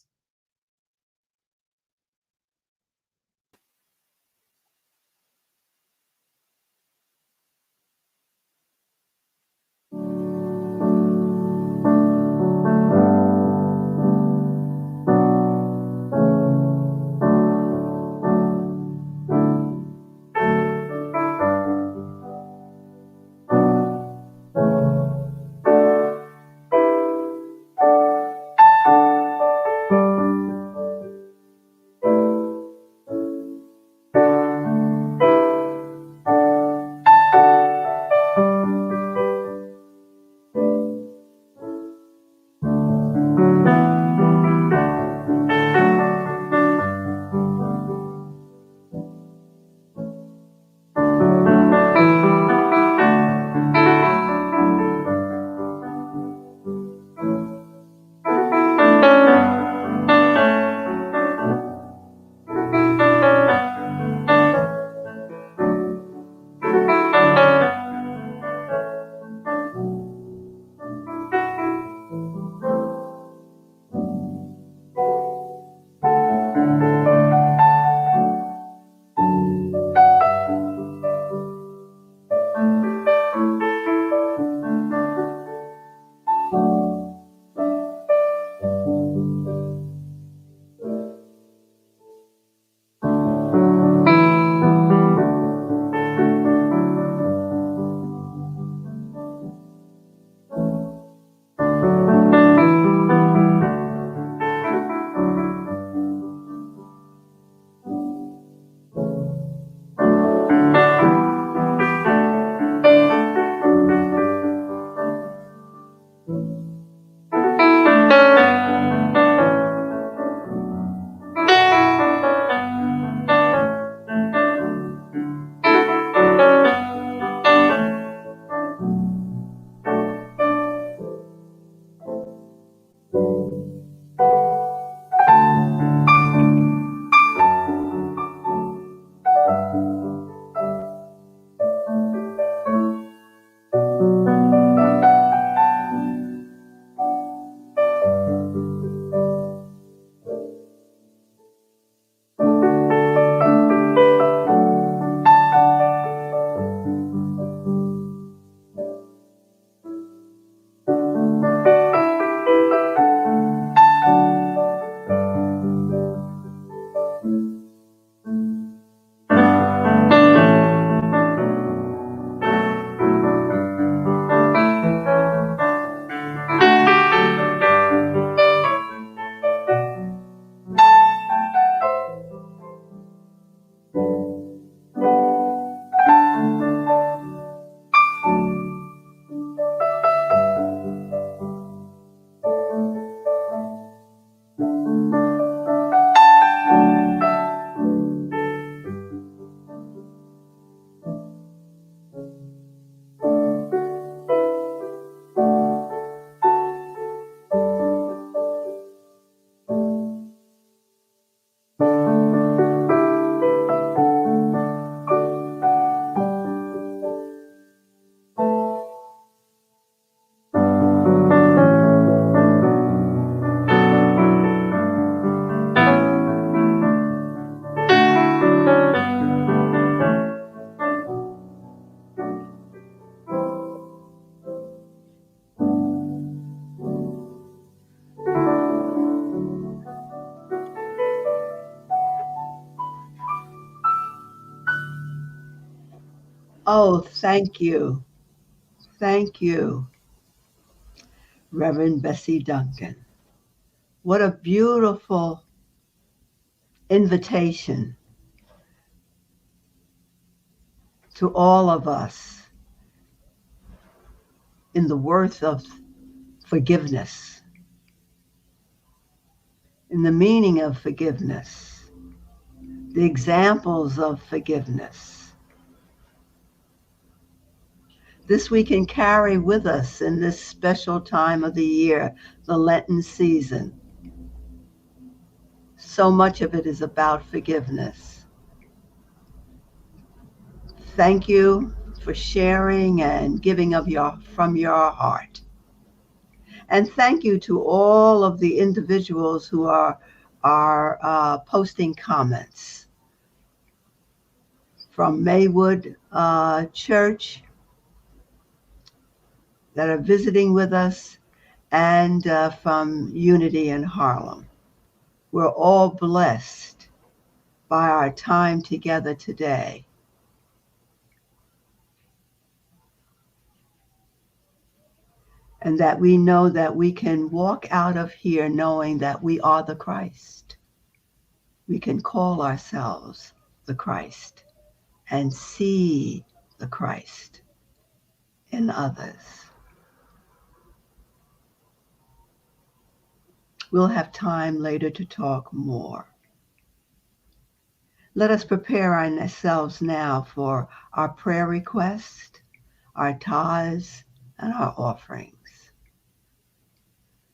Oh, thank you. Thank you, Reverend Bessie Duncan. What a beautiful invitation to all of us in the worth of forgiveness, in the meaning of forgiveness, the examples of forgiveness. This we can carry with us in this special time of the year, the Lenten season. So much of it is about forgiveness. Thank you for sharing and giving from your heart. And thank you to all of the individuals who are posting comments from Maywood Church that are visiting with us, and from Unity in Harlem. We're all blessed by our time together today. And that we know that we can walk out of here knowing that we are the Christ. We can call ourselves the Christ and see the Christ in others. We'll have time later to talk more. Let us prepare ourselves now for our prayer request, our tithes, and our offerings.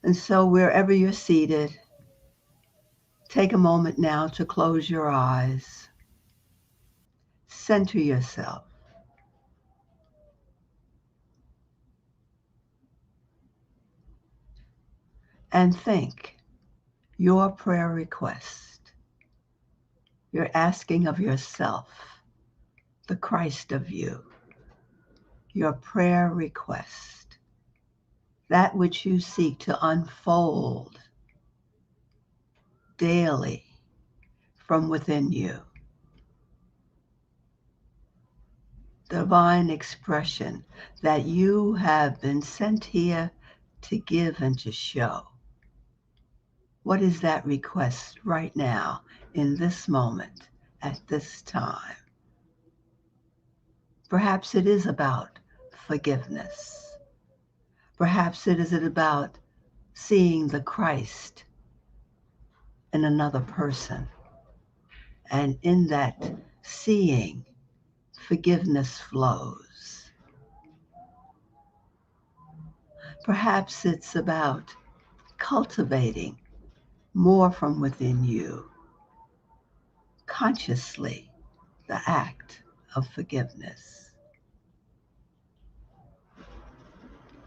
And so wherever you're seated, take a moment now to close your eyes. Center yourself. And think your prayer request. You're asking of yourself, the Christ of you, your prayer request, that which you seek to unfold daily from within you. Divine expression that you have been sent here to give and to show. What is that request right now, in this moment, at this time? Perhaps it is about forgiveness. Perhaps it is about seeing the Christ in another person. And in that seeing, forgiveness flows. Perhaps it's about cultivating more from within you, consciously, the act of forgiveness.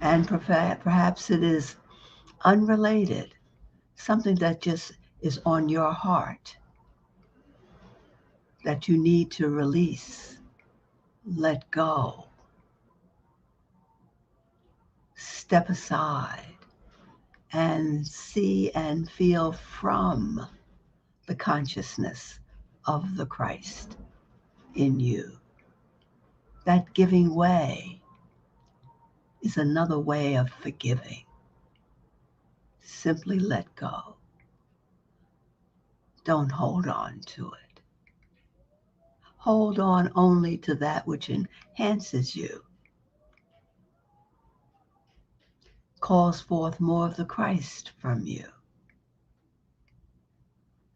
And perhaps it is unrelated, something that just is on your heart that you need to release, let go, step aside, and see and feel from the consciousness of the Christ in you. That giving way is another way of forgiving. Simply let go. Don't hold on to it. Hold on only to that which enhances you, calls forth more of the Christ from you.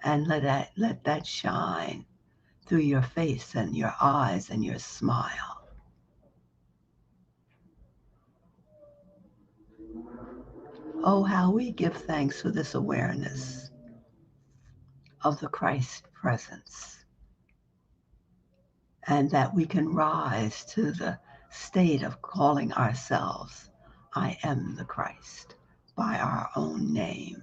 And let that shine through your face and your eyes and your smile. Oh, how we give thanks for this awareness of the Christ presence, and that we can rise to the state of calling ourselves, I am the Christ, by our own name.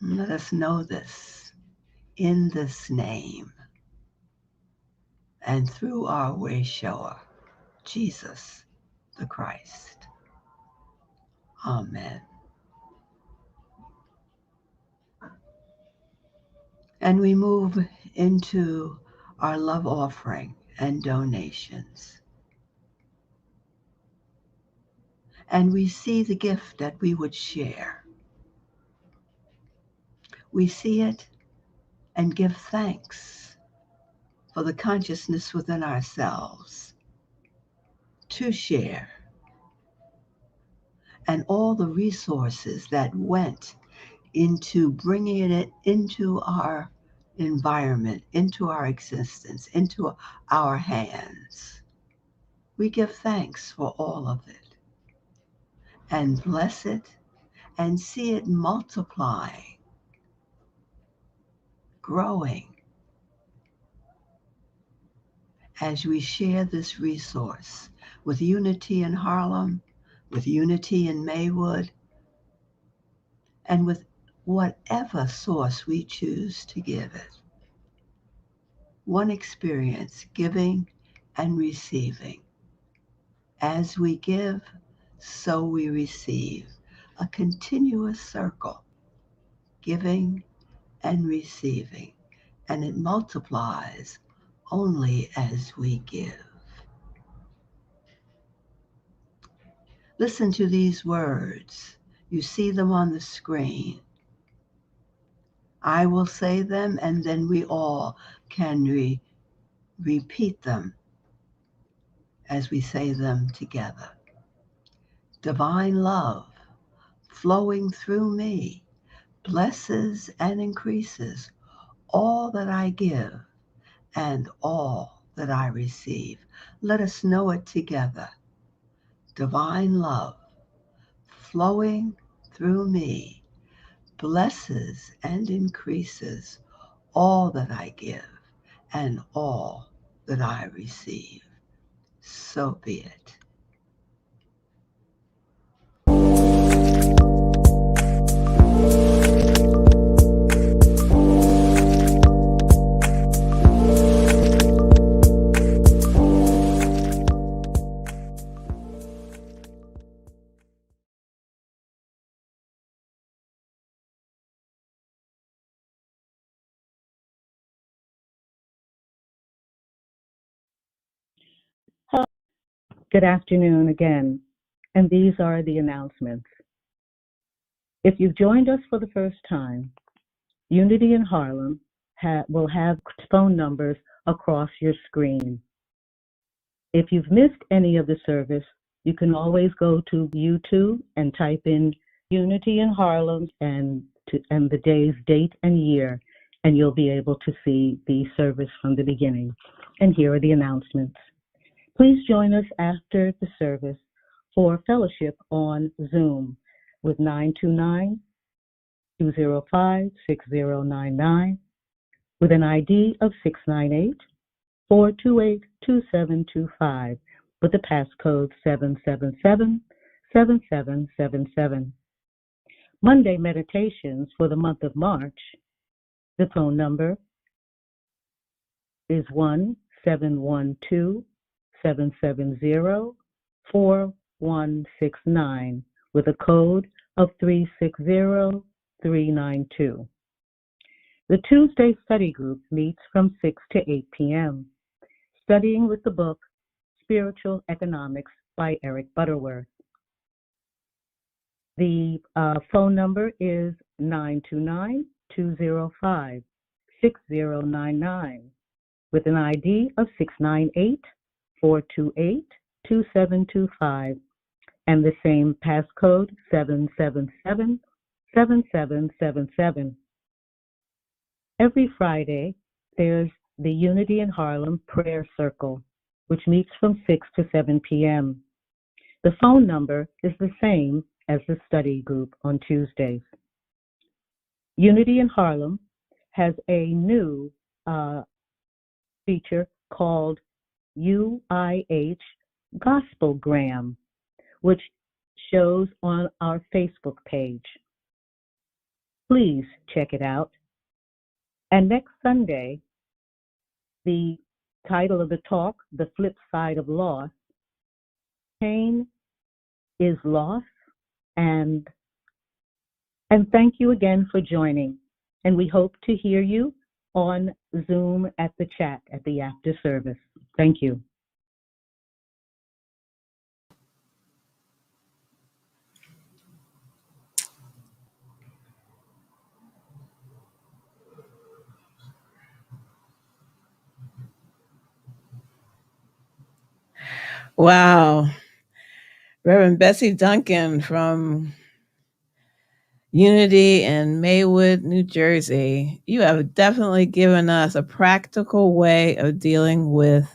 Let us know this in this name and through our way shower, Jesus the Christ. Amen. And we move into our love offering and donations. And we see the gift that we would share. We see it and give thanks for the consciousness within ourselves to share, and all the resources that went into bringing it into our environment, into our existence, into our hands. We give thanks for all of it and bless it and see it multiply, growing as we share this resource with Unity in Harlem, with Unity in Maywood, and with whatever source we choose to give it. One experience, giving and receiving. As we give, so we receive. A continuous circle, giving and receiving, and it multiplies only as we give. Listen to these words. You see them on the screen. I will say them, and then we all can repeat them as we say them together. Divine love flowing through me blesses and increases all that I give and all that I receive. Let us know it together. Divine love flowing through me blesses and increases all that I give and all that I receive. So be it. Good afternoon again, and these are the announcements. If you've joined us for the first time, Unity in Harlem will have phone numbers across your screen. If you've missed any of the service, you can always go to YouTube and type in Unity in Harlem and the day's date and year, and you'll be able to see the service from the beginning. And here are the announcements. Please join us after the service for fellowship on Zoom with 929-205-6099 with an ID of 698-428-2725 with the passcode 777-7777. Monday meditations for the month of March. The phone number is 1-712-770-4169 with a code of 360392. The Tuesday study group meets from 6 to 8 p.m., studying with the book Spiritual Economics by Eric Butterworth. The phone number is 929-205-6099 with an ID of 698-428-2725 and the same passcode 777-7777. Every Friday, there's the Unity in Harlem Prayer Circle, which meets from 6 to 7 p.m. The phone number is the same as the study group on Tuesdays. Unity in Harlem has a new feature called UIH Gospelgram, which shows on our Facebook page. Please check it out. And next Sunday, the title of the talk, The Flip Side of Loss, Pain is Loss, and thank you again for joining. And we hope to hear you on Zoom at the chat at the after service. Thank you. Wow. Reverend Bessie Duncan from Unity in Maywood, New Jersey. You have definitely given us a practical way of dealing with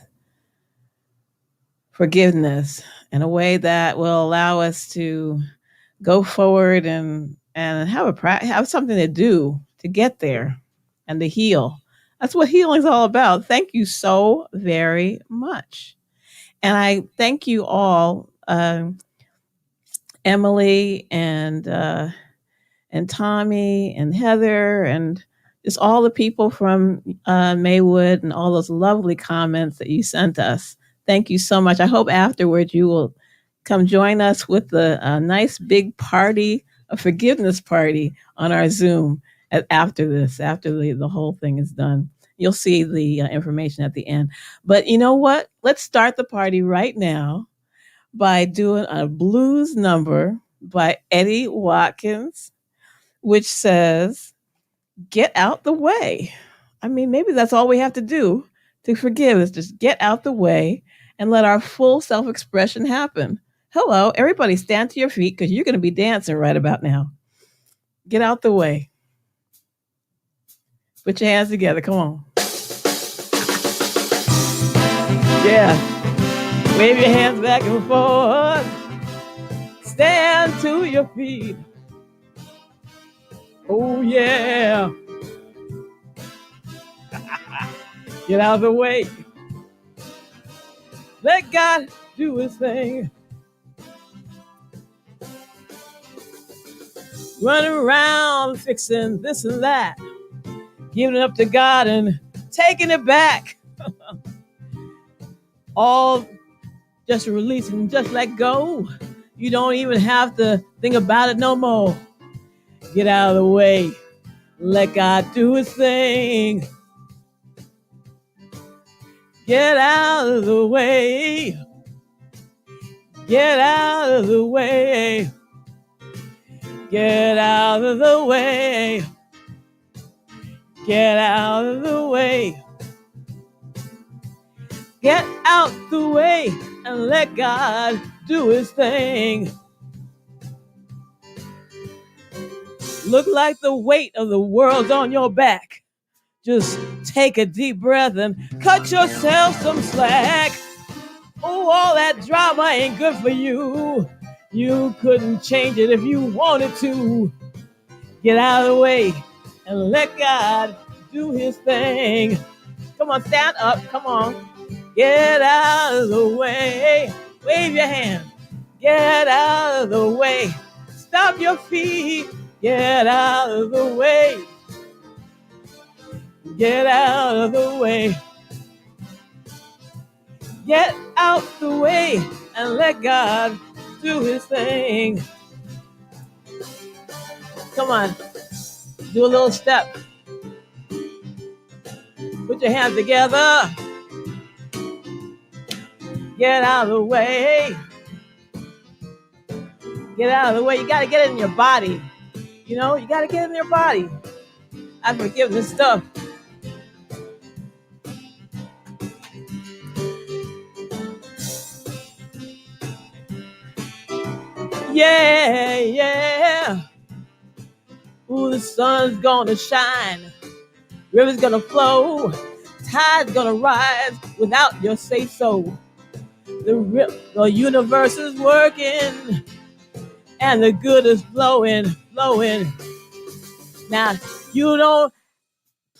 forgiveness in a way that will allow us to go forward and have something to do to get there and to heal. That's what healing is all about. Thank you so very much. And I thank you all, Emily and Tommy and Heather and just all the people from Maywood and all those lovely comments that you sent us. Thank you so much. I hope afterwards you will come join us with a nice big party, a forgiveness party on our Zoom after the whole thing is done. You'll see the information at the end. But you know what? Let's start the party right now by doing a blues number by Eddie Watkins, which says, "Get out the way." I mean, maybe that's all we have to do to forgive is just get out the way and let our full self-expression happen. Hello, everybody stand to your feet because you're going to be dancing right about now. Get out the way. Put your hands together. Come on. Yeah. Wave your hands back and forth. Stand to your feet. Oh, yeah. Get out of the way. Let God do his thing. Running around fixing this and that. Giving it up to God and taking it back. All just releasing, just let go. You don't even have to think about it no more. Get out of the way. Let God do his thing. Get out of the way. Get out of the way. Get out of the way. Get out of the way. Get out the way and let God do his thing. Look like the weight of the world's on your back. Just take a deep breath and cut yourself some slack. Oh, all that drama ain't good for you. You couldn't change it if you wanted to. Get out of the way and let God do his thing. Come on, stand up. Come on. Get out of the way. Wave your hand. Get out of the way. Stop your feet. Get out of the way. Get out of the way. Get out the way and let God do his thing. Come on. Do a little step. Put your hands together. Get out of the way. Get out of the way. You got to get it in your body. You know, you got to get it in your body. I forgive this stuff. Yeah, yeah. Ooh, the sun's gonna shine. River's gonna flow. Tide's gonna rise without your say-so. The universe is working and the good is flowing, flowing. Now, you don't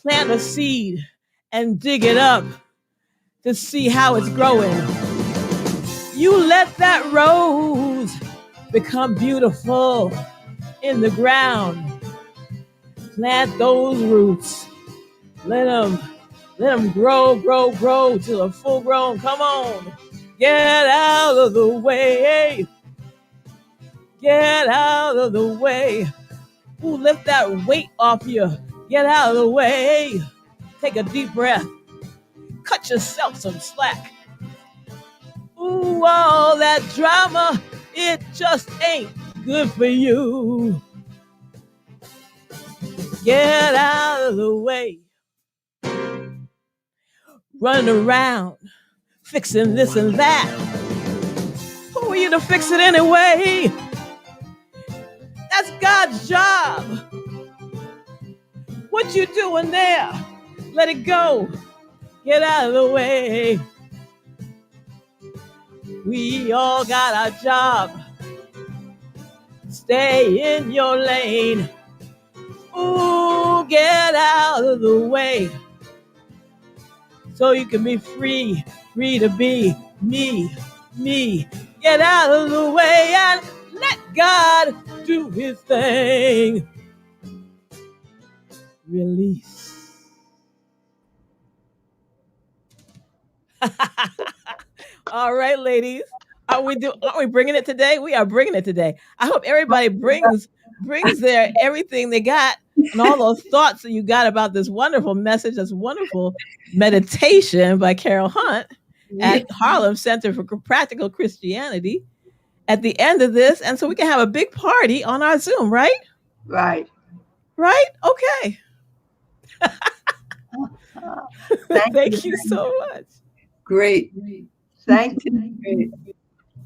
plant a seed and dig it up to see how it's growing. You let that rose become beautiful in the ground. Plant those roots. Let them grow, grow, grow till they're full grown. Come on. Get out of the way. Get out of the way. Ooh, lift that weight off you. Get out of the way. Take a deep breath. Cut yourself some slack. Ooh, all that drama, it just ain't good for you. Get out of the way. Running around, fixing this and that. Who are you to fix it anyway? That's God's job. What you doing there? Let it go. Get out of the way. We all got our job. Stay in your lane. Ooh, get out of the way. So you can be free, free to be me, me. Get out of the way and let God do his thing. Release. All right, ladies. Aren't we bringing it today? We are bringing it today. I hope everybody brings their everything they got and all those thoughts that you got about this wonderful message, this wonderful meditation by Carol Hunt at Harlem Center for Practical Christianity at the end of this. And so we can have a big party on our Zoom, right? Right. Right? Okay. Thank you so much. Great. Thank you.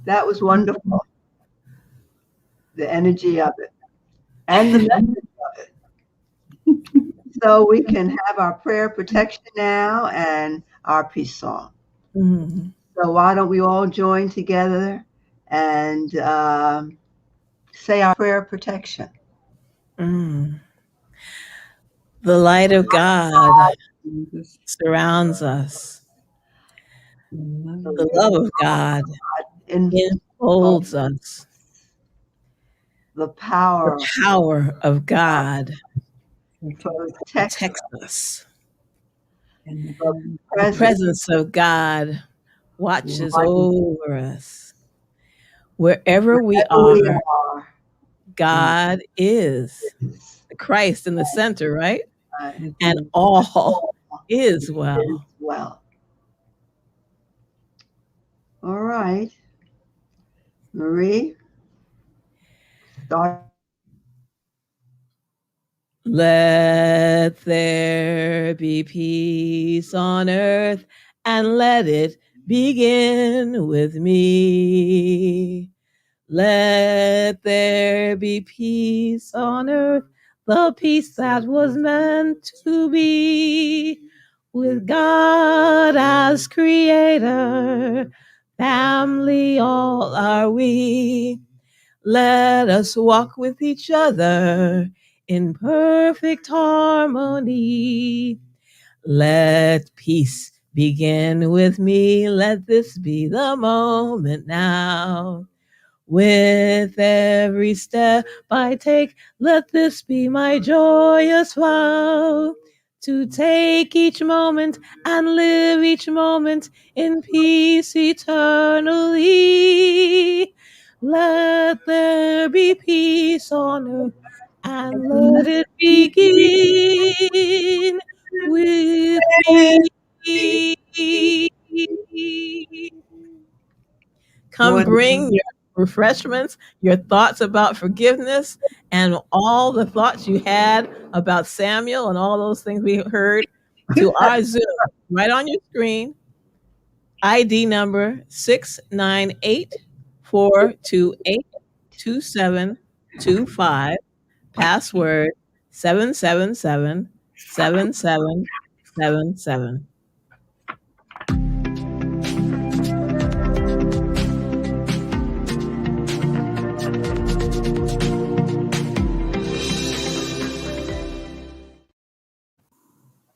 That was wonderful. The energy of it and the message of it. So we can have our prayer protection now and our peace song. Mm-hmm. So why don't we all join together and say our prayer protection? Mm. The light of God surrounds us. The love of God enfolds us. The power of God protects us. The presence of God watches over us. Wherever we are, God is the Christ in the center, right? And all is well. All right. Marie, start. Let there be peace on earth, and let it begin with me. Let there be peace on earth, the peace that was meant to be. With God as creator, family all are we. Let us walk with each other in perfect harmony. Let peace begin with me. Let this be the moment now. With every step I take, let this be my joyous vow. To take each moment and live each moment in peace eternally. Let there be peace on earth, and let it begin with me. Come bring your refreshments, your thoughts about forgiveness, and all the thoughts you had about Samuel and all those things we heard to our Zoom right on your screen. ID number 698-428-2725. Password 7777777.